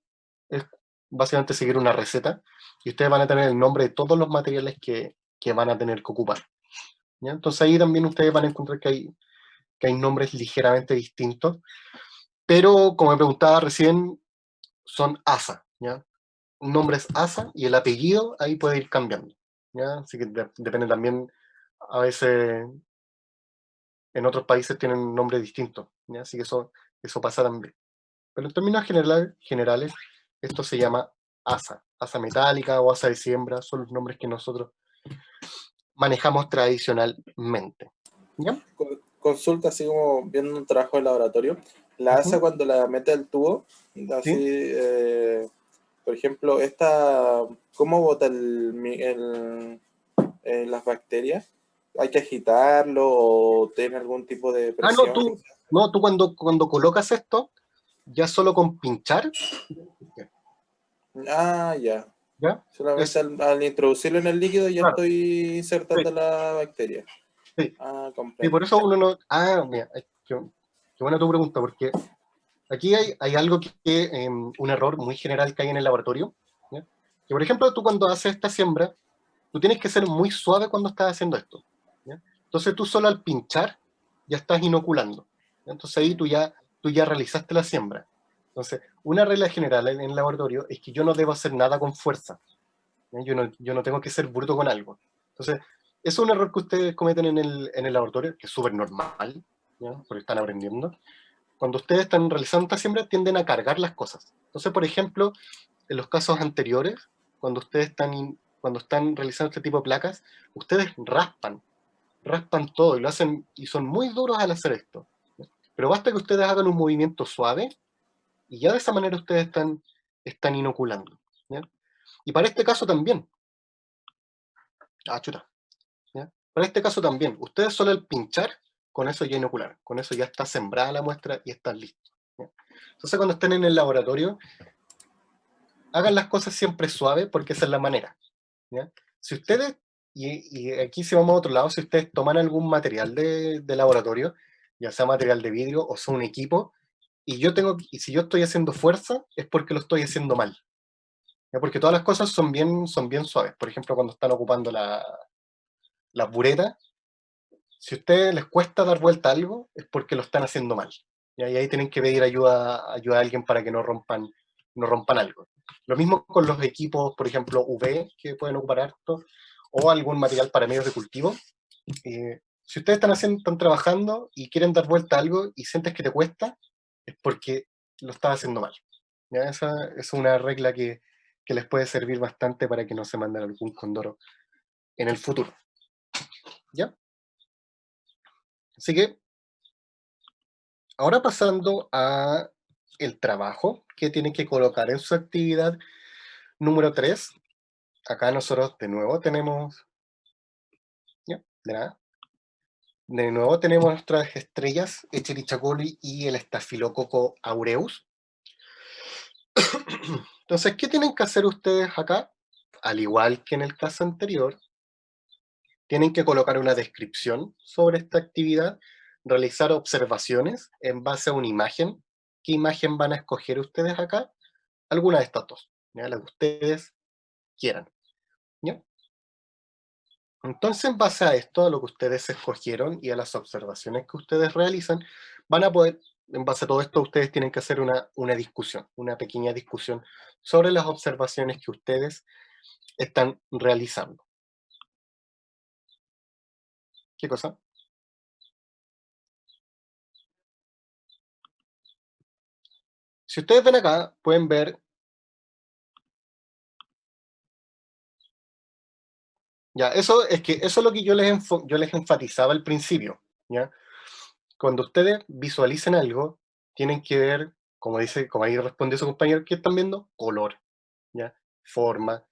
es básicamente seguir una receta y ustedes van a tener el nombre de todos los materiales que van a tener que ocupar, ¿ya? Entonces ahí también ustedes van a encontrar que hay nombres ligeramente distintos, pero como me preguntaba recién, son ASA, ¿ya? Un nombre es ASA y el apellido ahí puede ir cambiando, ¿ya? Así que depende también, a veces en otros países tienen nombres distintos, ¿ya? Así que eso pasa también. Pero en términos generales, esto se llama asa, asa metálica o asa de siembra, son los nombres que nosotros manejamos tradicionalmente. ¿Ya? Consulta así como viendo un trabajo de laboratorio. La asa Ujú. cuando la mete al tubo, así, ¿Sí? por ejemplo, esta, ¿cómo bota las bacterias? ¿Hay que agitarlo o tiene algún tipo de Ah, no, presión? tú cuando colocas esto, ya solo con pinchar, Ah, ya. ¿ya? Solamente Es, al introducirlo en el líquido ya claro, estoy sí, insertando la bacteria. sí. Ah, Sí, por comprendo. eso uno no... Ah, mira, qué buena tu pregunta, porque aquí hay algo un error muy general que hay en el laboratorio, ¿ya? Que por ejemplo, tú cuando haces esta siembra, tú tienes que ser muy suave cuando estás haciendo esto, ¿ya? Entonces tú solo al pinchar ya estás inoculando, ¿ya? Entonces ahí tú ya realizaste la siembra. Entonces, una regla general en el laboratorio es que yo no debo hacer nada con fuerza, ¿ya? Yo no tengo que ser bruto con algo. Entonces, eso es un error que ustedes cometen en el laboratorio, que es súper normal, ¿ya? Porque están aprendiendo. Cuando ustedes están realizando esta siembra, tienden a cargar las cosas. Entonces, por ejemplo, en los casos anteriores, cuando están realizando este tipo de placas, ustedes raspan todo y lo hacen, y son muy duros al hacer esto. Pero basta que ustedes hagan un movimiento suave y ya de esa manera ustedes están inoculando, ¿ya? Y para este caso también, chuta, ¿ya? Para este caso también, ustedes solo al pinchar, con eso ya inocularon, con eso ya está sembrada la muestra y están listos, ¿ya? Entonces cuando estén en el laboratorio, hagan las cosas siempre suaves porque esa es la manera, ¿ya? Si ustedes, y aquí si vamos a otro lado, si ustedes toman algún material de laboratorio, ya sea material de vidrio o sea un equipo, y si yo estoy haciendo fuerza, es porque lo estoy haciendo mal. ¿Ya? Porque todas las cosas son bien suaves. Por ejemplo, cuando están ocupando la bureta, si a ustedes les cuesta dar vuelta a algo, es porque lo están haciendo mal. ¿Ya? Y ahí tienen que pedir ayuda a alguien para que no rompan algo. Lo mismo con los equipos, por ejemplo, UV, que pueden ocupar harto, o algún material para medios de cultivo. Si ustedes están trabajando y quieren dar vuelta a algo y sientes que te cuesta, es porque lo estás haciendo mal. ¿Ya? Esa es una regla que les puede servir bastante para que no se manden algún condoro en el futuro. ¿Ya? Así que, ahora pasando a el trabajo que tienen que colocar en su actividad número 3. Acá nosotros de nuevo tenemos, ¿ya? De nuevo tenemos nuestras estrellas, Escherichia coli y el Staphylococcus aureus. Entonces, ¿qué tienen que hacer ustedes acá? Al igual que en el caso anterior, tienen que colocar una descripción sobre esta actividad, realizar observaciones en base a una imagen. ¿Qué imagen van a escoger ustedes acá? Alguna de estas dos, ¿ya? La que ustedes quieran. ¿Ya? Entonces, en base a esto, a lo que ustedes escogieron y a las observaciones que ustedes realizan, van a poder, en base a todo esto, ustedes tienen que hacer una discusión, una pequeña discusión sobre las observaciones que ustedes están realizando. ¿Qué cosa? Si ustedes ven acá, pueden ver, ya, eso es lo que yo les enfatizaba al principio, ¿ya? Cuando ustedes visualicen algo, tienen que ver, como ahí respondió su compañero, ¿qué están viendo? Color, ¿ya? Forma.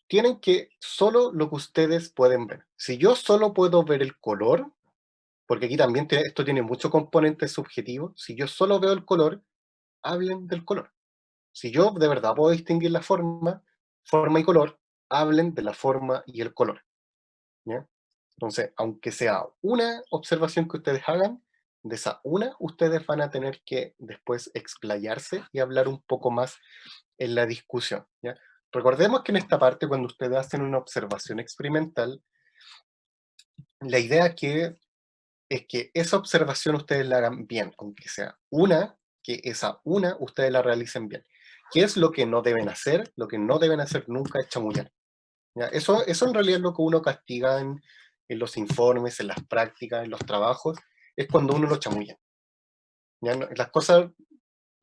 Tienen que, solo lo que ustedes pueden ver. Si yo solo puedo ver el color, porque aquí también esto tiene mucho componente subjetivo, si yo solo veo el color, hablen del color. Si yo de verdad puedo distinguir la forma y color, hablen de la forma y el color. ¿Ya? Entonces, aunque sea una observación que ustedes hagan, de esa una, ustedes van a tener que después explayarse y hablar un poco más en la discusión. ¿Ya? Recordemos que en esta parte, cuando ustedes hacen una observación experimental, la idea es que esa observación ustedes la hagan bien, aunque sea una, que esa una ustedes la realicen bien. ¿Qué es lo que no deben hacer? Lo que no deben hacer nunca es chamullar. ¿Ya? Eso en realidad es lo que uno castiga en los informes, en las prácticas, en los trabajos, es cuando uno lo chamulla. ¿Ya? Las cosas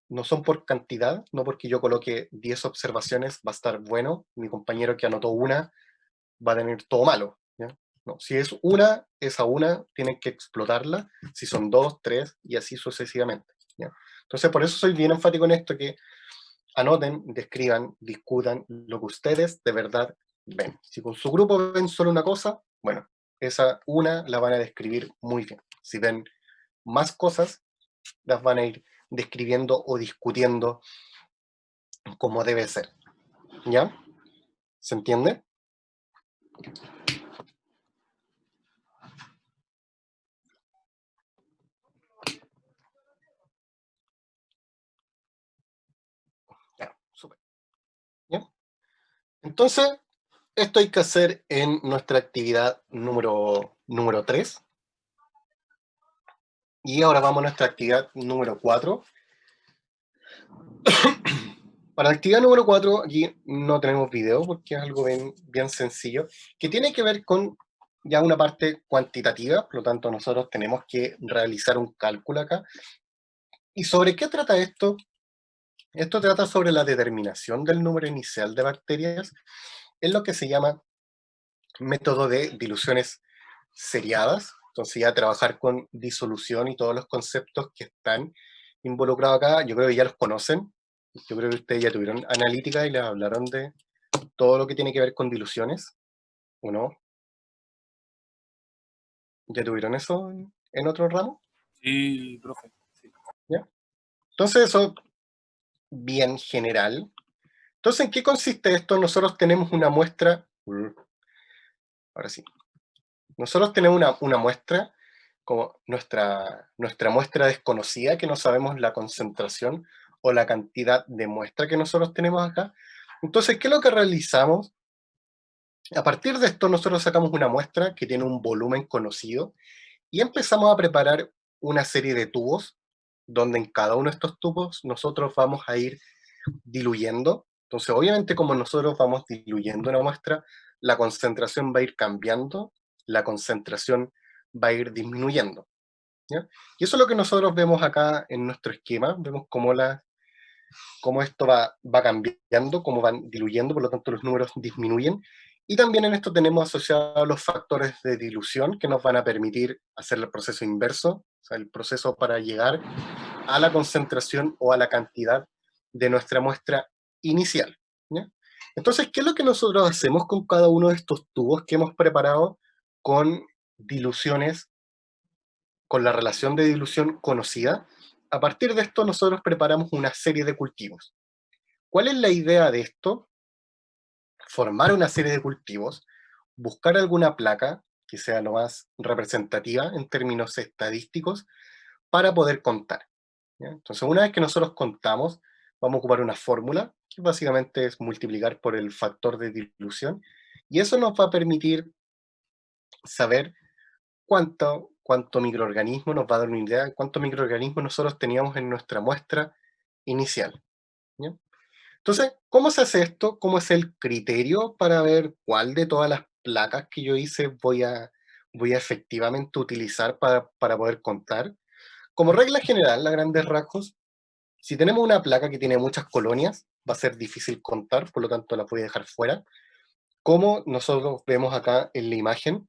no son por cantidad, no porque yo coloque 10 observaciones va a estar bueno, mi compañero que anotó una va a tener todo malo. ¿Ya? No, si es una, esa una tienen que explotarla, si son 2, 3 y así sucesivamente. ¿Ya? Entonces por eso soy bien enfático en esto, que anoten, describan, discutan lo que ustedes de verdad ven. Si con su grupo ven solo una cosa, bueno, esa una la van a describir muy bien. Si ven más cosas, las van a ir describiendo o discutiendo como debe ser. ¿Ya? ¿Se entiende? Ya, súper. ¿Ya? Entonces, esto hay que hacer en nuestra actividad número 3. Y ahora vamos a nuestra actividad número 4. Para la actividad número 4, aquí no tenemos video porque es algo bien sencillo, que tiene que ver con ya una parte cuantitativa, por lo tanto nosotros tenemos que realizar un cálculo acá. ¿Y sobre qué trata esto? Esto trata sobre la determinación del número inicial de bacterias en lo que se llama método de diluciones seriadas. Entonces ya trabajar con disolución y todos los conceptos que están involucrados acá, yo creo que ya los conocen. Yo creo que ustedes ya tuvieron analítica y les hablaron de todo lo que tiene que ver con diluciones, ¿o no? ¿Ya tuvieron eso en otro ramo? Sí, profe. Sí. ¿Ya? Entonces eso, bien general. Entonces, ¿en qué consiste esto? Nosotros tenemos una muestra, ahora sí, nosotros tenemos una muestra como nuestra muestra desconocida, que no sabemos la concentración o la cantidad de muestra que nosotros tenemos acá. Entonces, ¿qué es lo que realizamos? A partir de esto, nosotros sacamos una muestra que tiene un volumen conocido y empezamos a preparar una serie de tubos, donde en cada uno de estos tubos nosotros vamos a ir diluyendo. Entonces, obviamente, como nosotros vamos diluyendo una muestra, la concentración va a ir cambiando, la concentración va a ir disminuyendo, ¿ya? Y eso es lo que nosotros vemos acá en nuestro esquema. Vemos cómo esto va cambiando, cómo van diluyendo, por lo tanto los números disminuyen. Y también en esto tenemos asociados los factores de dilución que nos van a permitir hacer el proceso inverso, o sea, el proceso para llegar a la concentración o a la cantidad de nuestra muestra inicial, ¿ya? Entonces, ¿qué es lo que nosotros hacemos con cada uno de estos tubos que hemos preparado con diluciones, con la relación de dilución conocida? A partir de esto nosotros preparamos una serie de cultivos. ¿Cuál es la idea de esto? Formar una serie de cultivos, buscar alguna placa que sea lo más representativa en términos estadísticos para poder contar, ¿ya? Entonces, una vez que nosotros contamos, vamos a ocupar una fórmula, que básicamente es multiplicar por el factor de dilución, y eso nos va a permitir saber cuánto microorganismo, nos va a dar una idea de cuántos microorganismos nosotros teníamos en nuestra muestra inicial, ¿ya? Entonces, ¿cómo se hace esto? ¿Cómo es el criterio para ver cuál de todas las placas que yo hice voy a efectivamente utilizar para poder contar? Como regla general, a grandes rasgos, si tenemos una placa que tiene muchas colonias, va a ser difícil contar, por lo tanto la voy a dejar fuera, como nosotros vemos acá en la imagen.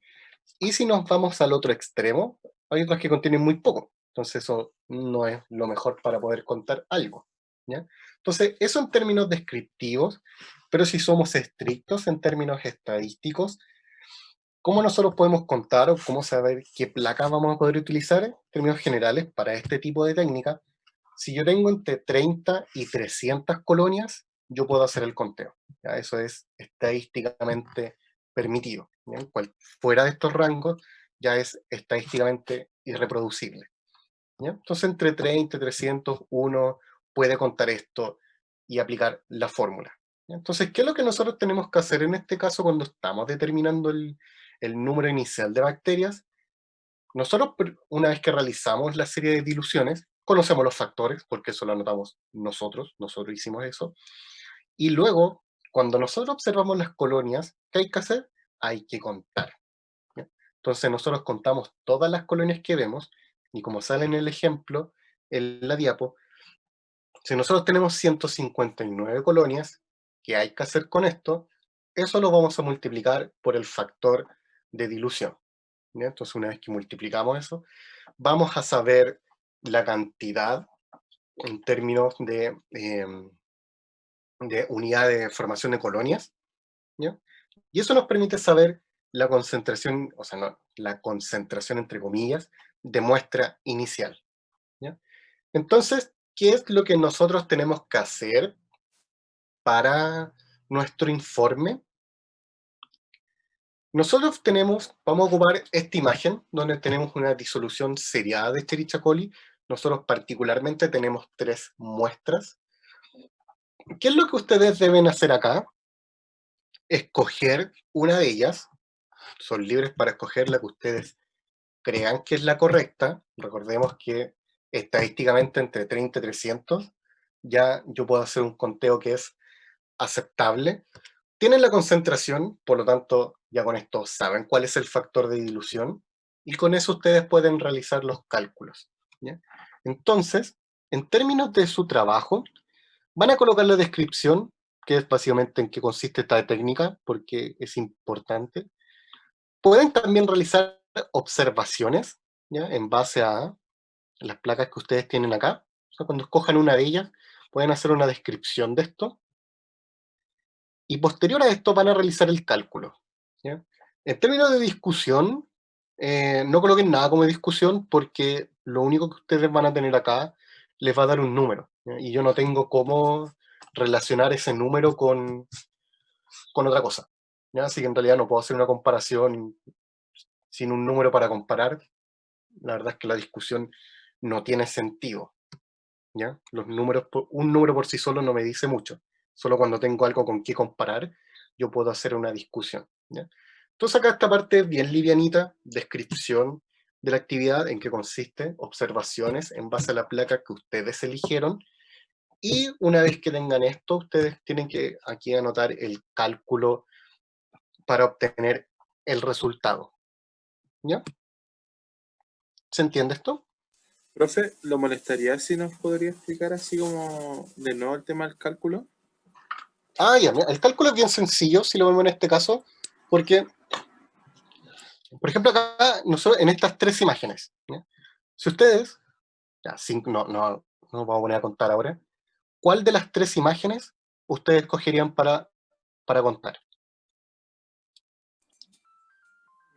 Y si nos vamos al otro extremo, hay otras que contienen muy poco, entonces eso no es lo mejor para poder contar algo, ¿ya? Entonces, eso en términos descriptivos, pero si somos estrictos en términos estadísticos, ¿cómo nosotros podemos contar o cómo saber qué placas vamos a poder utilizar en términos generales para este tipo de técnica? Si yo tengo entre 30 y 300 colonias, yo puedo hacer el conteo, ¿ya? Eso es estadísticamente permitido, ¿ya? Fuera de estos rangos ya es estadísticamente irreproducible, ¿ya? Entonces entre 30 y 300 uno puede contar esto y aplicar la fórmula, ¿ya? Entonces, ¿qué es lo que nosotros tenemos que hacer en este caso cuando estamos determinando el número inicial de bacterias? Nosotros, una vez que realizamos la serie de diluciones, conocemos los factores, porque eso lo anotamos nosotros hicimos eso, y luego, cuando nosotros observamos las colonias, ¿qué hay que hacer? Hay que contar, ¿ya? Entonces nosotros contamos todas las colonias que vemos, y como sale en el ejemplo, en la diapo, si nosotros tenemos 159 colonias, ¿qué hay que hacer con esto? Eso lo vamos a multiplicar por el factor de dilución, ¿ya? Entonces, una vez que multiplicamos eso, vamos a saber la cantidad en términos de unidad de formación de colonias, ¿ya? Y eso nos permite saber la concentración, o sea, no, la concentración entre comillas, de muestra inicial, ¿ya? Entonces, ¿qué es lo que nosotros tenemos que hacer para nuestro informe? Nosotros vamos a ocupar esta imagen, donde tenemos una disolución seriada de Escherichia coli. Nosotros particularmente tenemos 3 muestras. ¿Qué es lo que ustedes deben hacer acá? Escoger una de ellas. Son libres para escoger la que ustedes crean que es la correcta. Recordemos que estadísticamente entre 30 y 300 ya yo puedo hacer un conteo que es aceptable. Tienen la concentración, por lo tanto, ya con esto saben cuál es el factor de dilución, y con eso ustedes pueden realizar los cálculos, ¿ya? Entonces, en términos de su trabajo, van a colocar la descripción, que es básicamente en qué consiste esta técnica, porque es importante. Pueden también realizar observaciones, ¿ya? En base a las placas que ustedes tienen acá. O sea, cuando escojan una de ellas, pueden hacer una descripción de esto, y posterior a esto van a realizar el cálculo, ¿ya? En términos de discusión, no coloquen nada como discusión, porque lo único que ustedes van a tener acá les va a dar un número, ¿ya? Y yo no tengo cómo relacionar ese número con otra cosa, ¿ya? Así que en realidad no puedo hacer una comparación sin un número para comparar, la verdad es que la discusión no tiene sentido, ¿ya? Los números, un número por sí solo no me dice mucho. Solo cuando tengo algo con qué comparar, yo puedo hacer una discusión, ¿ya? Entonces acá esta parte es bien livianita, descripción de la actividad, en qué consiste, observaciones en base a la placa que ustedes eligieron, y una vez que tengan esto, ustedes tienen que aquí anotar el cálculo para obtener el resultado, ¿ya? ¿Se entiende esto? Profe, ¿lo molestaría si nos podría explicar así como de nuevo el tema del cálculo? Ah, ya, mira, el cálculo es bien sencillo, si lo vemos en este caso, porque, por ejemplo, acá, nosotros en estas tres imágenes, ¿ya? Si ustedes, ya, no vamos a poner a contar ahora, ¿cuál de las tres imágenes ustedes escogerían para contar?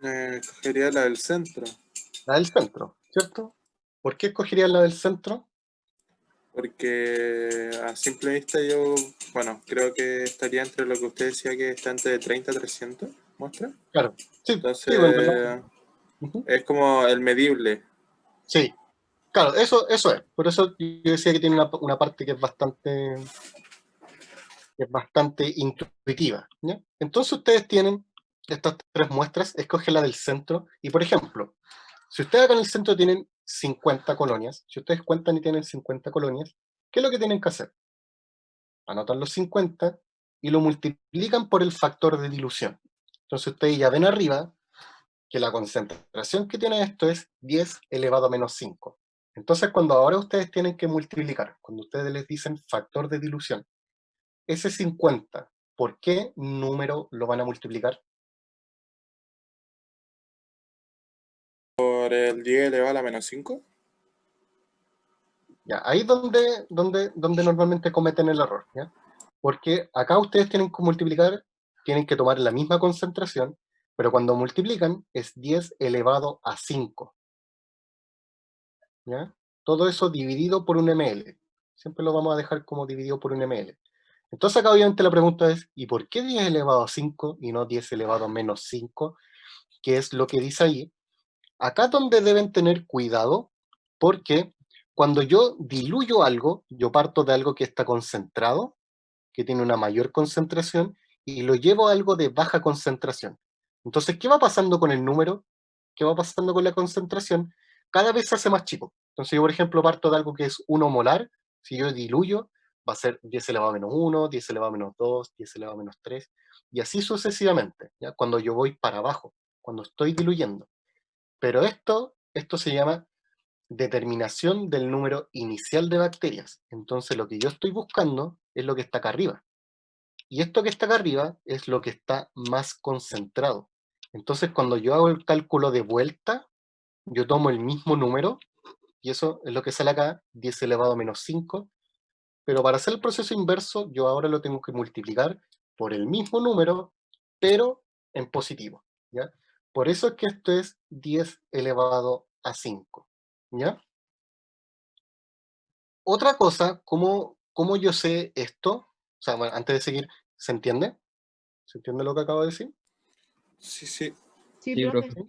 Cogería la del centro, La del centro, ¿cierto? ¿Por qué escogerían la del centro? porque a simple vista yo, bueno, creo que estaría entre lo que usted decía que está entre 30 a 300, ¿muestra? Claro, sí, sí, bueno, Entonces, ujú, es como el medible. sí, claro, eso es. Por eso yo decía que tiene una parte que es bastante intuitiva, ¿ya? Entonces ustedes tienen estas tres muestras, escogen la del centro, y por ejemplo, si ustedes acá en el centro tienen 50 colonias, si ustedes cuentan y tienen 50 colonias, ¿qué es lo que tienen que hacer? Anotan los 50 y lo multiplican por el factor de dilución. Entonces ustedes ya ven arriba que la concentración que tiene esto es 10 elevado a menos 5. Entonces cuando ahora ustedes tienen que multiplicar, cuando ustedes les dicen factor de dilución, ese 50, ¿por qué número lo van a multiplicar? Por el 10 elevado a la menos 5. Ya, ahí es donde normalmente cometen el error, ¿ya? Porque acá ustedes tienen que multiplicar, tienen que tomar la misma concentración, pero cuando multiplican es 10 elevado a 5, ¿ya? Todo eso dividido por un ml. Siempre lo vamos a dejar como dividido por un ml. Entonces acá obviamente la pregunta es, ¿y por qué 10 elevado a 5 y no 10 elevado a menos 5? ¿Qué es lo que dice ahí? Acá es donde deben tener cuidado, porque cuando yo diluyo algo, yo parto de algo que está concentrado, que tiene una mayor concentración, y lo llevo a algo de baja concentración. Entonces, ¿qué va pasando con el número? ¿Qué va pasando con la concentración? Cada vez se hace más chico. Entonces, yo, por ejemplo, parto de algo que es 1 molar, si yo diluyo, va a ser 10 elevado a menos 1, 10 elevado a menos 2, 10 elevado a menos 3, y así sucesivamente, ¿ya? Cuando yo voy para abajo, cuando estoy diluyendo. Pero esto se llama determinación del número inicial de bacterias. Entonces lo que yo estoy buscando es lo que está acá arriba. Y esto que está acá arriba es lo que está más concentrado. Entonces cuando yo hago el cálculo de vuelta, yo tomo el mismo número, y eso es lo que sale acá, 10 elevado a menos 5, pero para hacer el proceso inverso, yo ahora lo tengo que multiplicar por el mismo número, pero en positivo, ¿ya? Por eso es que esto es 10 elevado a 5, ¿ya? Otra cosa, ¿cómo yo sé esto? O sea, bueno, antes de seguir, ¿se entiende? ¿Se entiende lo que acabo de decir? Sí, sí. Sí, Sí, profe. profe.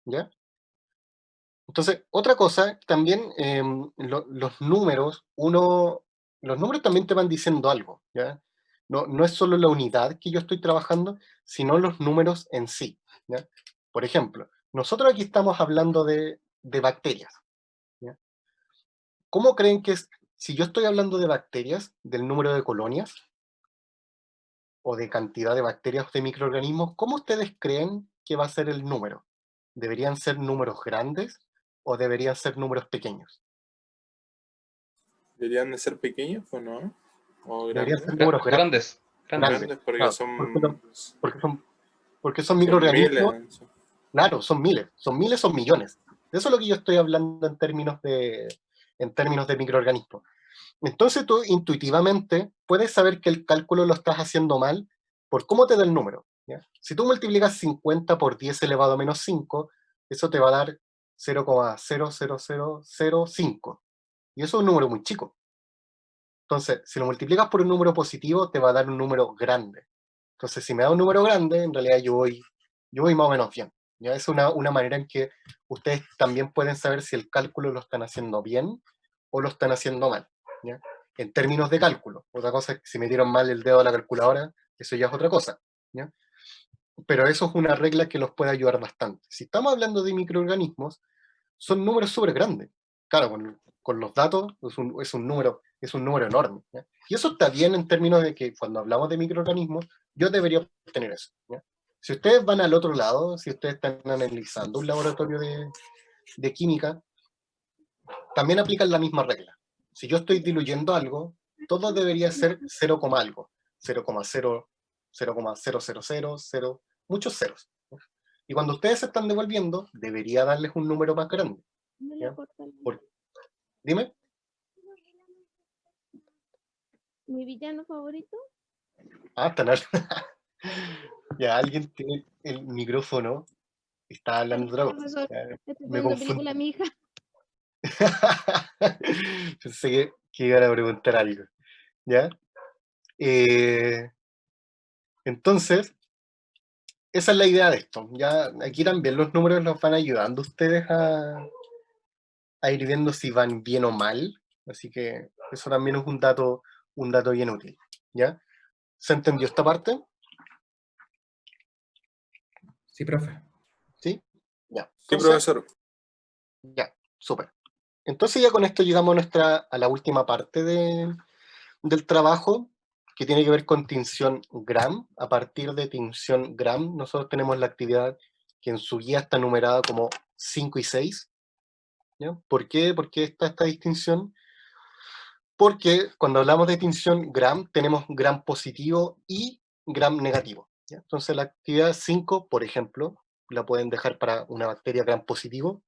¿Ya? Entonces, otra cosa, también los números, los números también te van diciendo algo, ¿ya? No es solo la unidad que yo estoy trabajando, sino los números en sí, ¿ya? Por ejemplo, nosotros aquí estamos hablando de bacterias, ¿ya? ¿Cómo creen que es, si yo estoy hablando de bacterias, del número de colonias, o de cantidad de bacterias o de microorganismos, ¿cómo ustedes creen que va a ser el número? ¿Deberían ser números grandes o deberían ser números pequeños? ¿Deberían de ser pequeños o no? ¿O Deberían ser grandes? números Grandes, grandes. grandes, Grandes porque claro, porque son son microorganismos, miles. claro, son miles, son millones. De eso es lo que yo estoy hablando en términos de microorganismos. Entonces tú intuitivamente puedes saber que el cálculo lo estás haciendo mal por cómo te da el número, ¿ya? Si tú multiplicas 50 por 10 elevado a menos 5, eso te va a dar 0,00005. Y eso es un número muy chico. Entonces, si lo multiplicas por un número positivo, te va a dar un número grande. Entonces, si me da un número grande, en realidad yo voy más o menos bien, ¿ya? Es una manera en que ustedes también pueden saber si el cálculo lo están haciendo bien o lo están haciendo mal, ¿ya? En términos de cálculo. Otra cosa es que si metieron mal el dedo a la calculadora, eso ya es otra cosa, ¿ya? Pero eso es una regla que los puede ayudar bastante. Si estamos hablando de microorganismos, son números súper grandes. Claro, con los datos es un número enorme, ¿ya? Y eso está bien en términos de que cuando hablamos de microorganismos, yo debería tener eso, ¿ya? Si ustedes van al otro lado, si ustedes están analizando un laboratorio de química, también aplican la misma regla. Si yo estoy diluyendo algo, todo debería ser 0, algo, 0,0, 0,0000, muchos ceros. Y cuando ustedes se están devolviendo, debería darles un número más grande, No le ¿ya? corta el- Dime. Mi villano favorito. Están ya, alguien tiene el micrófono, está hablando otra cosa. Profesor, Ya, estoy me poniendo película confundo. a mi hija. Pensé que iban a preguntar algo, ¿ya? Eh, entonces, esa es la idea de esto. Ya aquí también los números los van ayudando ustedes a ir viendo si van bien o mal. Así que eso también es un dato bien útil, ¿ya? ¿Se entendió esta parte? Sí, profe. ¿Sí? Ya. Sí, Entonces, profesor. ya, súper. Entonces ya con esto llegamos a la última parte del trabajo, que tiene que ver con tinción Gram. A partir de tinción Gram, nosotros tenemos la actividad que en su guía está numerada como 5 y 6. ¿Ya? ¿Por qué? ¿Por qué está esta distinción? Porque cuando hablamos de tinción Gram, tenemos Gram positivo y Gram negativo, ¿ya? Entonces la actividad 5, por ejemplo, la pueden dejar para una bacteria Gram positivo,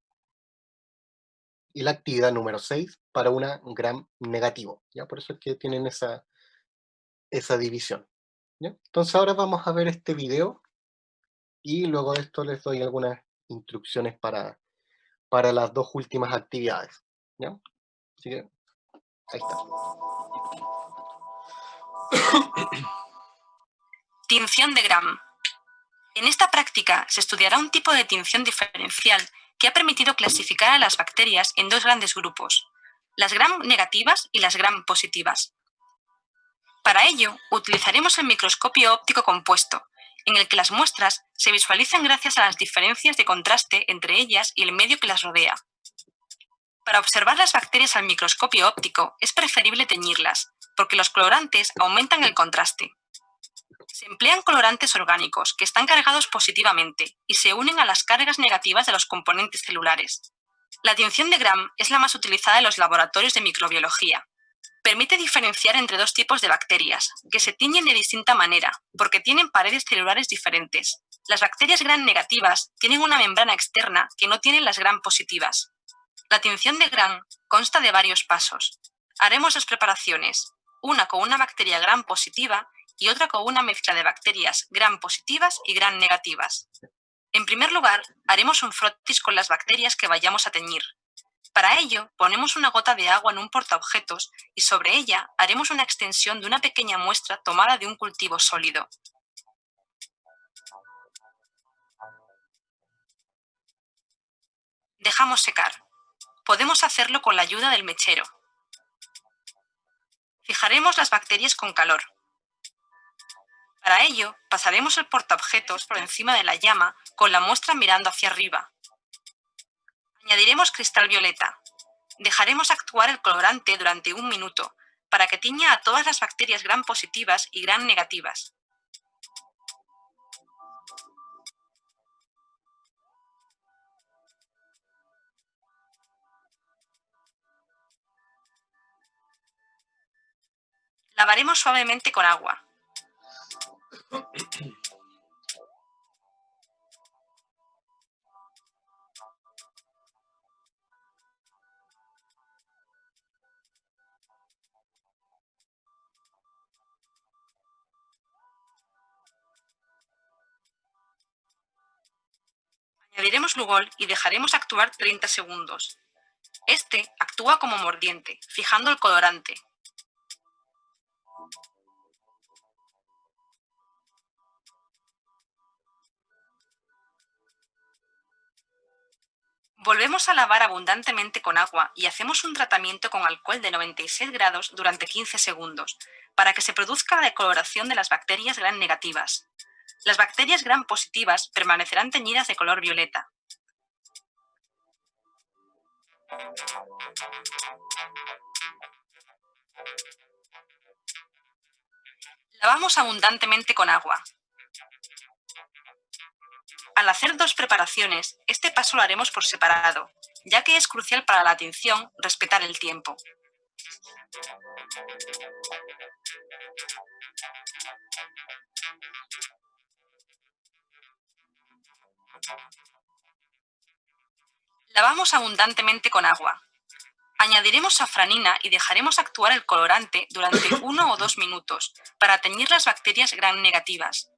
y la actividad número 6 para una Gram negativo, ¿ya? Por eso es que tienen esa división, ¿ya? Entonces ahora vamos a ver este video y luego de esto les doy algunas instrucciones para las dos últimas actividades, ¿ya? Así que ahí está. Tinción de Gram. En esta práctica se estudiará un tipo de tinción diferencial que ha permitido clasificar a las bacterias en dos grandes grupos, las Gram negativas y las Gram positivas. Para ello, utilizaremos el microscopio óptico compuesto, en el que las muestras se visualizan gracias a las diferencias de contraste entre ellas y el medio que las rodea. Para observar las bacterias al microscopio óptico es preferible teñirlas, porque los colorantes aumentan el contraste. Se emplean colorantes orgánicos que están cargados positivamente y se unen a las cargas negativas de los componentes celulares. La tinción de Gram es la más utilizada en los laboratorios de microbiología. Permite diferenciar entre dos tipos de bacterias, que se tiñen de distinta manera, porque tienen paredes celulares diferentes. Las bacterias Gram negativas tienen una membrana externa que no tienen las Gram positivas. La tinción de Gram consta de varios pasos. Haremos dos preparaciones, una con una bacteria Gram positiva y otra con una mezcla de bacterias Gram positivas y Gram negativas. En primer lugar, haremos un frotis con las bacterias que vayamos a teñir. Para ello, ponemos una gota de agua en un portaobjetos y sobre ella haremos una extensión de una pequeña muestra tomada de un cultivo sólido. Dejamos secar. Podemos hacerlo con la ayuda del mechero. Fijaremos las bacterias con calor. Para ello, pasaremos el portaobjetos por encima de la llama con la muestra mirando hacia arriba. Añadiremos cristal violeta. Dejaremos actuar el colorante durante 1 minuto para que tiña a todas las bacterias Gram positivas y Gram negativas. Lavaremos suavemente con agua. Añadiremos Lugol y dejaremos actuar 30 segundos. Este actúa como mordiente, fijando el colorante. Volvemos a lavar abundantemente con agua y hacemos un tratamiento con alcohol de 96 grados durante 15 segundos, para que se produzca la decoloración de las bacterias gram negativas. Las bacterias gram positivas permanecerán teñidas de color violeta. Lavamos abundantemente con agua. Al hacer dos preparaciones, este paso lo haremos por separado, ya que es crucial para la tinción respetar el tiempo. Lavamos abundantemente con agua. Añadiremos safranina y dejaremos actuar el colorante durante 1 o 2 minutos para teñir las bacterias gram negativas.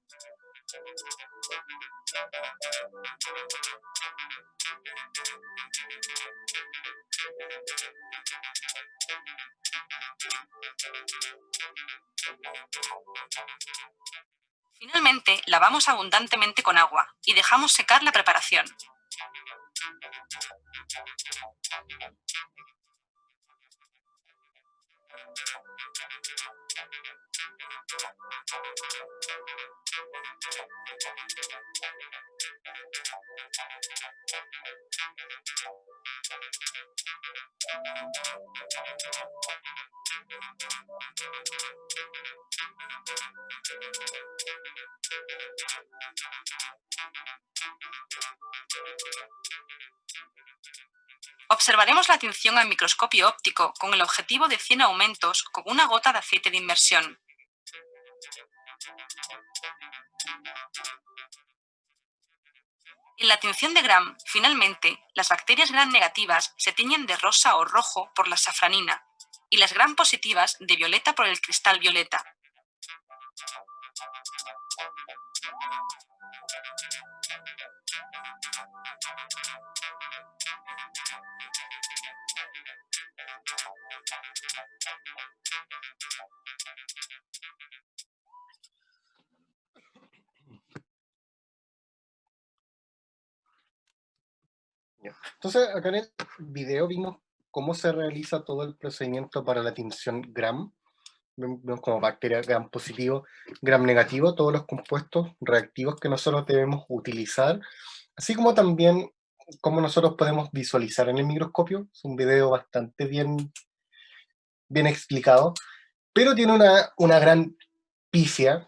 Finalmente, lavamos abundantemente con agua y dejamos secar la preparación. Observaremos la tinción al microscopio óptico con el objetivo de 100 aumentos con una gota de aceite de inmersión. En la tinción de gram, finalmente, las bacterias gram negativas se tiñen de rosa o rojo por la safranina y las gram positivas de violeta por el cristal violeta. Entonces, acá en el video vimos cómo se realiza todo el procedimiento para la tinción gram. Vemos como bacteria gram positivo, gram negativo, todos los compuestos reactivos que nosotros debemos utilizar, así como también cómo nosotros podemos visualizar en el microscopio. Es un video bastante bien explicado, pero tiene una gran pifia.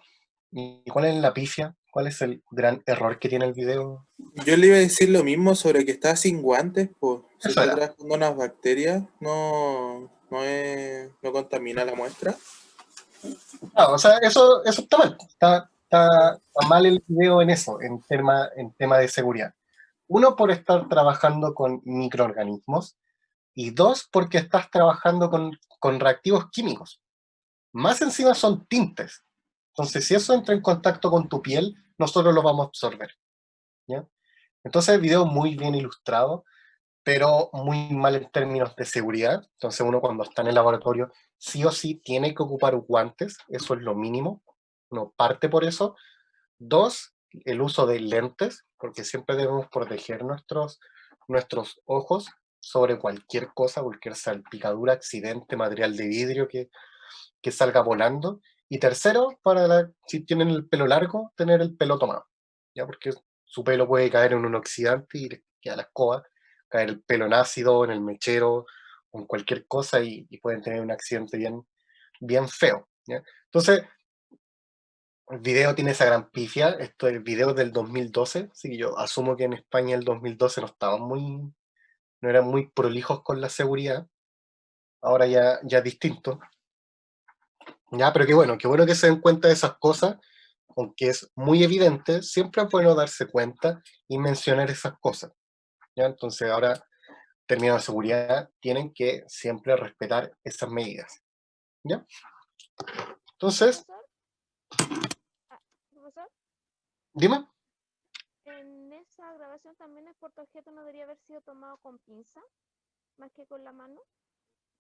¿Y cuál es la pifia? ¿Cuál es el gran error que tiene el video? Yo le iba a decir lo mismo sobre que está sin guantes, pues. Si Eso está era. trabajando unas bacterias, no contamina la muestra. No, o sea, eso está mal. Está mal el video en eso, en tema de seguridad. Uno, por estar trabajando con microorganismos, y dos, porque estás trabajando con reactivos químicos. Más encima son tintes. Entonces, si eso entra en contacto con tu piel, nosotros lo vamos a absorber, ¿ya? Entonces, el video muy bien ilustrado, pero muy mal en términos de seguridad. Entonces, uno cuando está en el laboratorio, sí o sí tiene que ocupar guantes, eso es lo mínimo. Uno parte por eso. Dos, el uso de lentes, porque siempre debemos proteger nuestros ojos sobre cualquier cosa, cualquier salpicadura, accidente, material de vidrio que salga volando. Y tercero, si tienen el pelo largo, tener el pelo tomado, ¿ya? Porque su pelo puede caer en un oxidante y le queda la escoba, caer el pelo en ácido, en el mechero, o en cualquier cosa, y pueden tener un accidente bien feo, ¿ya? Entonces, el video tiene esa gran pifia. Esto es el video del 2012, así que yo asumo que en España el 2012 no eran muy prolijos con la seguridad. Ahora ya es distinto. Ya, pero qué bueno que se den cuenta de esas cosas, aunque es muy evidente, siempre es bueno darse cuenta y mencionar esas cosas, ¿ya? Entonces ahora, en términos de seguridad, tienen que siempre respetar esas medidas, ¿ya? Entonces, Profesor, dime. en esa grabación también el portaobjeto no debería haber sido tomado con pinza, más que con la mano.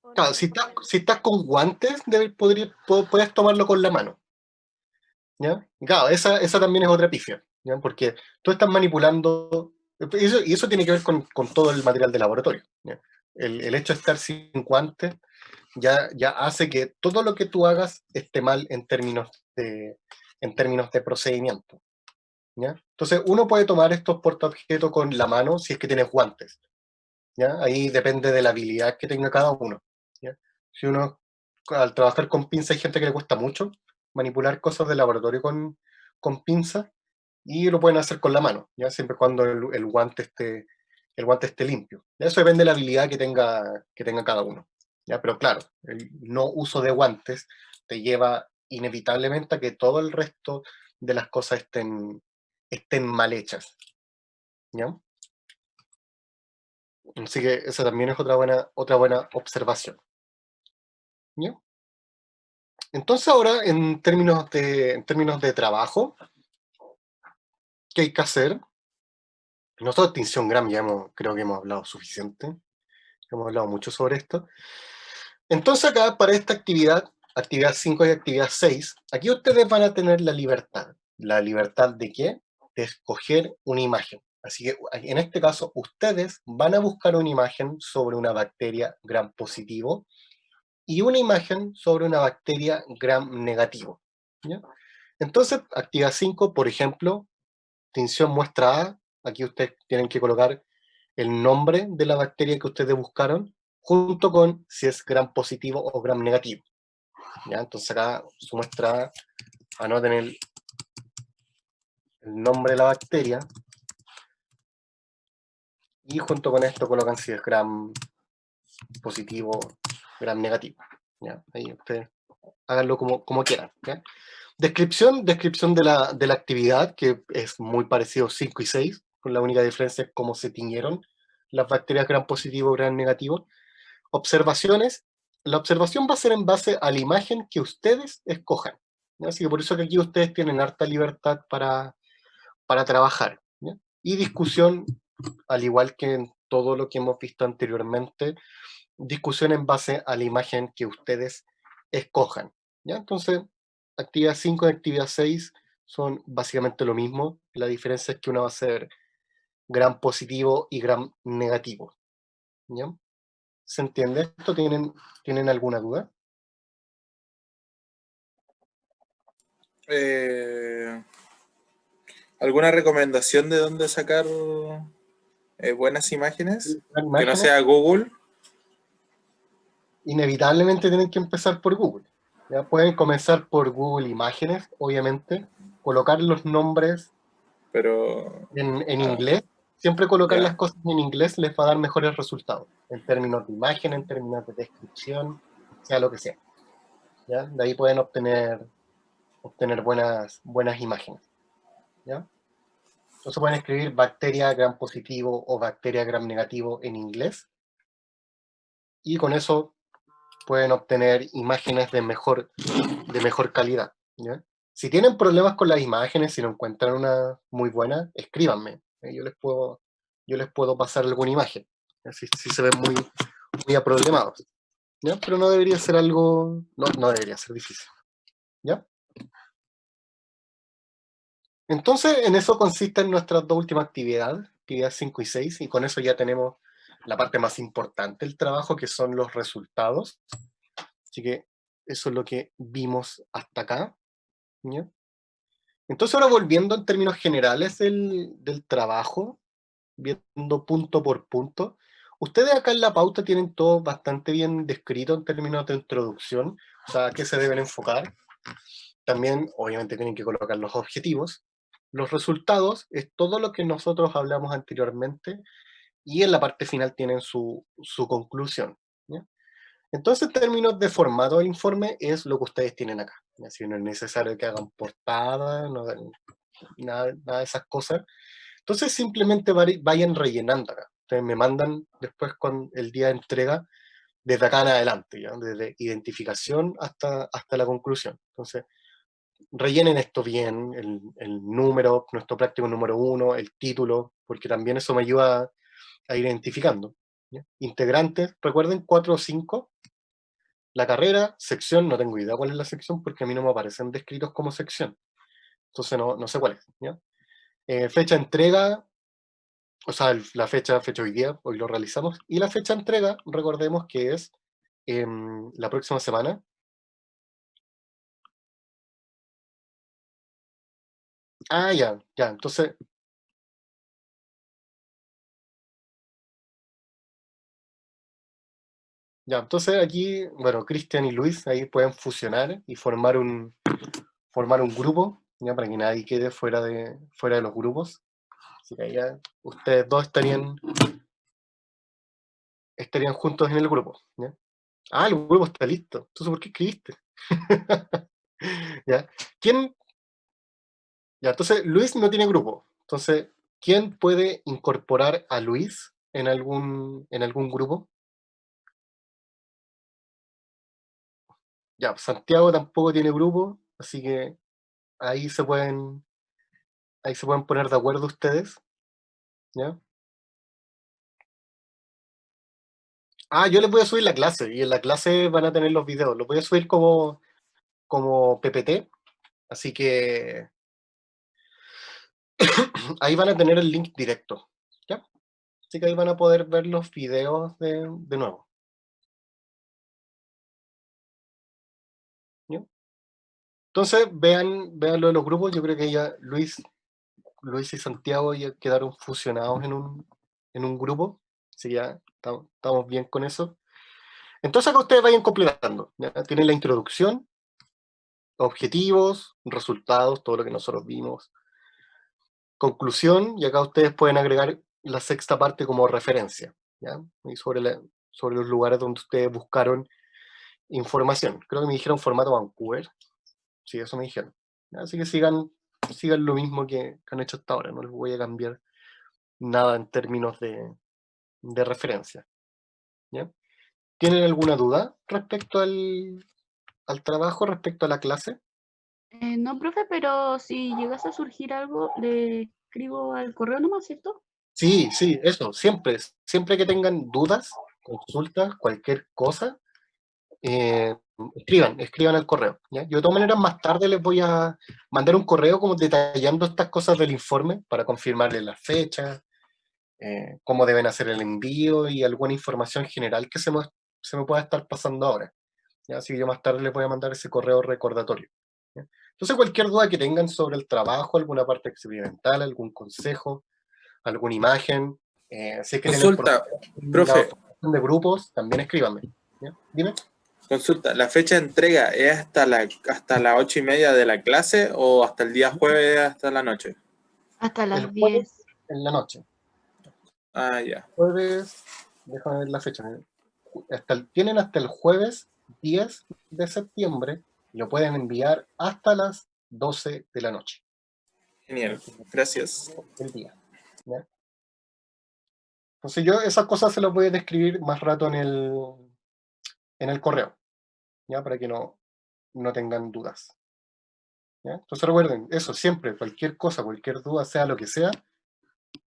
¿O Claro, no? si estás con guantes, puedes tomarlo con la mano, ¿ya? Claro, esa también es otra pifia, ¿ya? Porque tú estás manipulando Y eso tiene que ver con todo el material de laboratorio, ¿ya? El hecho de estar sin guantes ya hace que todo lo que tú hagas esté mal en términos de procedimiento, ¿ya? Entonces, uno puede tomar estos portaobjetos con la mano si es que tienes guantes, ¿ya? Ahí depende de la habilidad que tenga cada uno, ¿ya? Si uno, al trabajar con pinza, hay gente que le cuesta mucho manipular cosas de laboratorio con pinza, y lo pueden hacer con la mano, ¿ya? Siempre y cuando el guante esté limpio. Eso depende de la habilidad que tenga cada uno, ¿ya? Pero claro, el no uso de guantes te lleva inevitablemente a que todo el resto de las cosas estén mal hechas, ¿ya? Así que esa también es otra buena observación, ¿ya? Entonces ahora, en términos de trabajo, ¿qué hay que hacer? Nosotros de extinción Gram creo que hemos hablado suficiente, hemos hablado mucho sobre esto. Entonces acá, para esta actividad 5 y actividad 6, aquí ustedes van a tener la libertad. ¿La libertad de qué? De escoger una imagen. Así que en este caso, ustedes van a buscar una imagen sobre una bacteria gram positivo y una imagen sobre una bacteria gram negativo, ¿ya? Entonces, actividad 5, por ejemplo, tinción muestra A, aquí ustedes tienen que colocar el nombre de la bacteria que ustedes buscaron, junto con si es gram positivo o gram negativo, ¿ya? Entonces acá su muestra A, anoten el nombre de la bacteria, y junto con esto colocan si es gram positivo, gram negativo, ¿ya? Ahí ustedes háganlo como quieran, ¿ya? Descripción de la actividad, que es muy parecido 5 y 6, con la única diferencia es cómo se tiñeron las bacterias gram positivo o gram negativo. Observaciones. La observación va a ser en base a la imagen que ustedes escojan, ¿ya? Así que por eso que aquí ustedes tienen harta libertad para trabajar, ¿ya? Y discusión, al igual que en todo lo que hemos visto anteriormente, discusión en base a la imagen que ustedes escojan, ¿ya? Entonces, actividad 5 y actividad 6 son básicamente lo mismo. La diferencia es que una va a ser gram positivo y gram negativo, ¿ya? ¿Se entiende esto? ¿Tienen alguna duda? ¿Alguna recomendación de dónde sacar buenas imágenes? Que no ¿Imágenes? sea Google. Inevitablemente tienen que empezar por Google, ¿ya? Pueden comenzar por Google Imágenes, obviamente, colocar los nombres Pero en inglés. Siempre colocar ya. las cosas en inglés les va a dar mejores resultados, en términos de imagen, en términos de descripción, sea lo que sea, ¿ya? De ahí pueden obtener buenas imágenes, ¿ya? Entonces pueden escribir bacteria gram positivo o bacteria gram negativo en inglés, y con eso pueden obtener imágenes de mejor calidad, ¿ya? Si tienen problemas con las imágenes, si no encuentran una muy buena, escríbanme. Yo les puedo pasar alguna imagen, si se ven muy aproblemados, ¿ya? Pero no debería ser algo, no debería ser difícil, ¿ya? Entonces, en eso consisten nuestras dos últimas actividades, actividad 5 y 6, y con eso ya tenemos la parte más importante del trabajo, que son los resultados. Así que eso es lo que vimos hasta acá, ¿ya? Entonces ahora, volviendo en términos generales del trabajo, viendo punto por punto, ustedes acá en la pauta tienen todo bastante bien descrito en términos de introducción, o sea, a qué se deben enfocar. También, obviamente, tienen que colocar los objetivos. Los resultados es todo lo que nosotros hablamos anteriormente, y en la parte final tienen su conclusión, ¿ya? Entonces, en términos de formato del informe, es lo que ustedes tienen acá. Así no es necesario que hagan portada, nada de esas cosas. Entonces, simplemente vayan rellenando acá. Ustedes me mandan después con el día de entrega, desde acá en adelante, ¿ya? Desde identificación hasta la conclusión. Entonces, rellenen esto bien, el número, nuestro práctico número 1, el título, porque también eso me ayuda a ir identificando, ¿ya? Integrantes, recuerden 4 o 5. La carrera, sección, no tengo idea cuál es la sección, porque a mí no me aparecen descritos como sección. Entonces no sé cuál es, ¿ya? Fecha de entrega, o sea, la fecha hoy día, hoy lo realizamos, y la fecha de entrega, recordemos que es la próxima semana. Ah, ya, entonces, aquí, bueno, Cristian y Luis ahí pueden fusionar y formar un grupo, ya, para que nadie quede fuera de los grupos. Así que ahí ya ustedes dos estarían juntos en el grupo, ¿ya? Ah, el grupo está listo. Entonces, ¿por qué escribiste? ¿Ya? ¿Quién? Ya, entonces Luis no tiene grupo. Entonces, ¿quién puede incorporar a Luis en algún grupo? Ya, Santiago tampoco tiene grupo, así que ahí se pueden, ahí se pueden poner de acuerdo ustedes, ¿ya? Ah, yo les voy a subir la clase, y en la clase van a tener los videos. Los voy a subir como PPT, así que ahí van a tener el link directo, ¿ya? Así que ahí van a poder ver los videos de nuevo, ¿ya? Entonces, vean lo de los grupos. Yo creo que ya Luis y Santiago ya quedaron fusionados en un grupo, así que ya estamos bien con eso. Entonces acá ustedes vayan completando, ¿ya? Tienen la introducción, objetivos, resultados, todo lo que nosotros vimos, conclusión, y acá ustedes pueden agregar la sexta parte como referencia, ¿ya? Y sobre los lugares donde ustedes buscaron información. Creo que me dijeron formato Vancouver, sí, eso me dijeron. ¿Ya? Así que sigan lo mismo que han hecho hasta ahora, no les voy a cambiar nada en términos de referencia, ¿ya? ¿Tienen alguna duda respecto al trabajo, respecto a la clase? No, profe, pero si llegase a surgir algo, le escribo al correo nomás, ¿cierto? Sí, eso, siempre que tengan dudas, consultas, cualquier cosa, eh, escriban al correo, ¿ya? Yo de todas maneras más tarde les voy a mandar un correo como detallando estas cosas del informe para confirmarles las fechas, cómo deben hacer el envío y alguna información general que se me pueda estar pasando ahora, ¿ya? Así que yo más tarde les voy a mandar ese correo recordatorio, ¿ya? Entonces cualquier duda que tengan sobre el trabajo, alguna parte experimental, algún consejo, alguna imagen, si es que tienen Consulta, la profe, formación de grupos, también escríbanme, ¿ya? Dime. consulta. ¿La fecha de entrega es hasta las 8:30 de la clase o hasta el día jueves hasta la noche? Hasta El las jueves 10. en la noche. Ah, ya. Jueves, déjame ver la fecha. Tienen hasta el jueves 10 de septiembre, y lo pueden enviar hasta las 12 de la noche Genial. Gracias. del día, ¿ya? Entonces yo esas cosas se las voy a describir más rato en el correo, ¿ya? Para que no tengan dudas, ¿ya? Entonces recuerden, eso siempre, cualquier cosa, cualquier duda, sea lo que sea,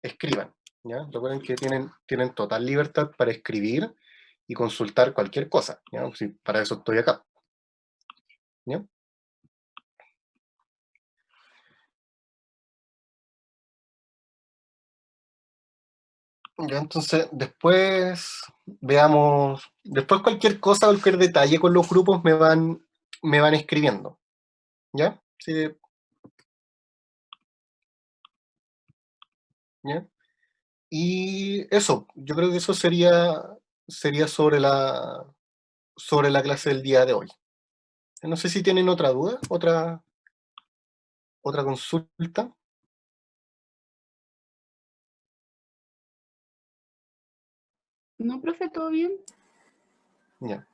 escriban, ¿ya? Recuerden que tienen total libertad para escribir y consultar cualquier cosa, ¿ya? Sí, para eso estoy acá, ¿ya? Ya, entonces, después cualquier cosa, cualquier detalle con los grupos me van escribiendo, ¿ya? Sí, ¿ya? Y eso, yo creo que eso sería sobre la clase del día de hoy. No sé si tienen otra duda, otra consulta. No, profe, ¿todo bien? Ya.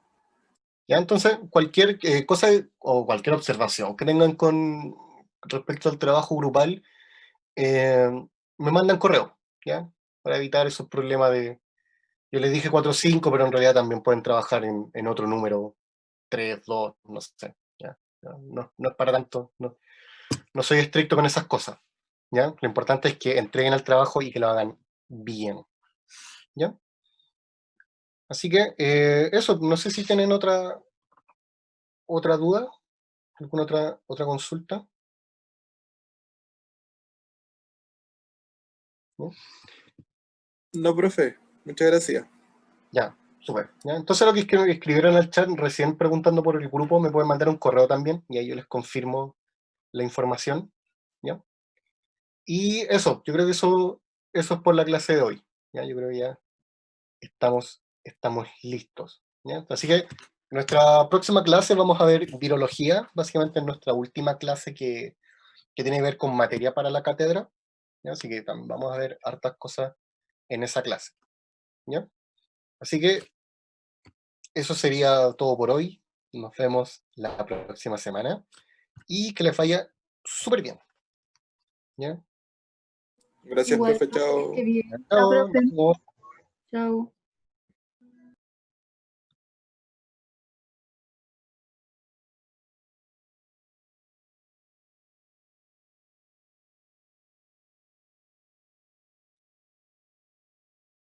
Ya, entonces, cualquier cosa o cualquier observación que tengan con respecto al trabajo grupal, eh, me mandan correo, ¿ya? Para evitar esos problemas yo les dije 4 o 5, pero en realidad también pueden trabajar en otro número, 3, 2, no sé, ¿ya? No es para tanto, no soy estricto con esas cosas, ¿ya? Lo importante es que entreguen el trabajo y que lo hagan bien, ¿ya? Así que eso, no sé si tienen otra duda, alguna otra consulta. No, profe. Muchas gracias. Ya, súper. ¿Ya? Entonces lo que escribieron en el chat, recién preguntando por el grupo, me pueden mandar un correo también, y ahí yo les confirmo la información. ¿Ya? Y eso, yo creo que eso es por la clase de hoy. ¿Ya? Yo creo que ya estamos listos. ¿Ya? Así que nuestra próxima clase vamos a ver virología, básicamente es nuestra última clase que tiene que ver con materia para la cátedra. ¿Ya? Así que vamos a ver hartas cosas en esa clase. ¿Ya? Así que eso sería todo por hoy. Nos vemos la próxima semana. Y que les vaya súper bien. ¿Ya? Gracias, Igual, profe. profe, Chao. qué bien. Chao, Chao, nos profe. vemos. Chao.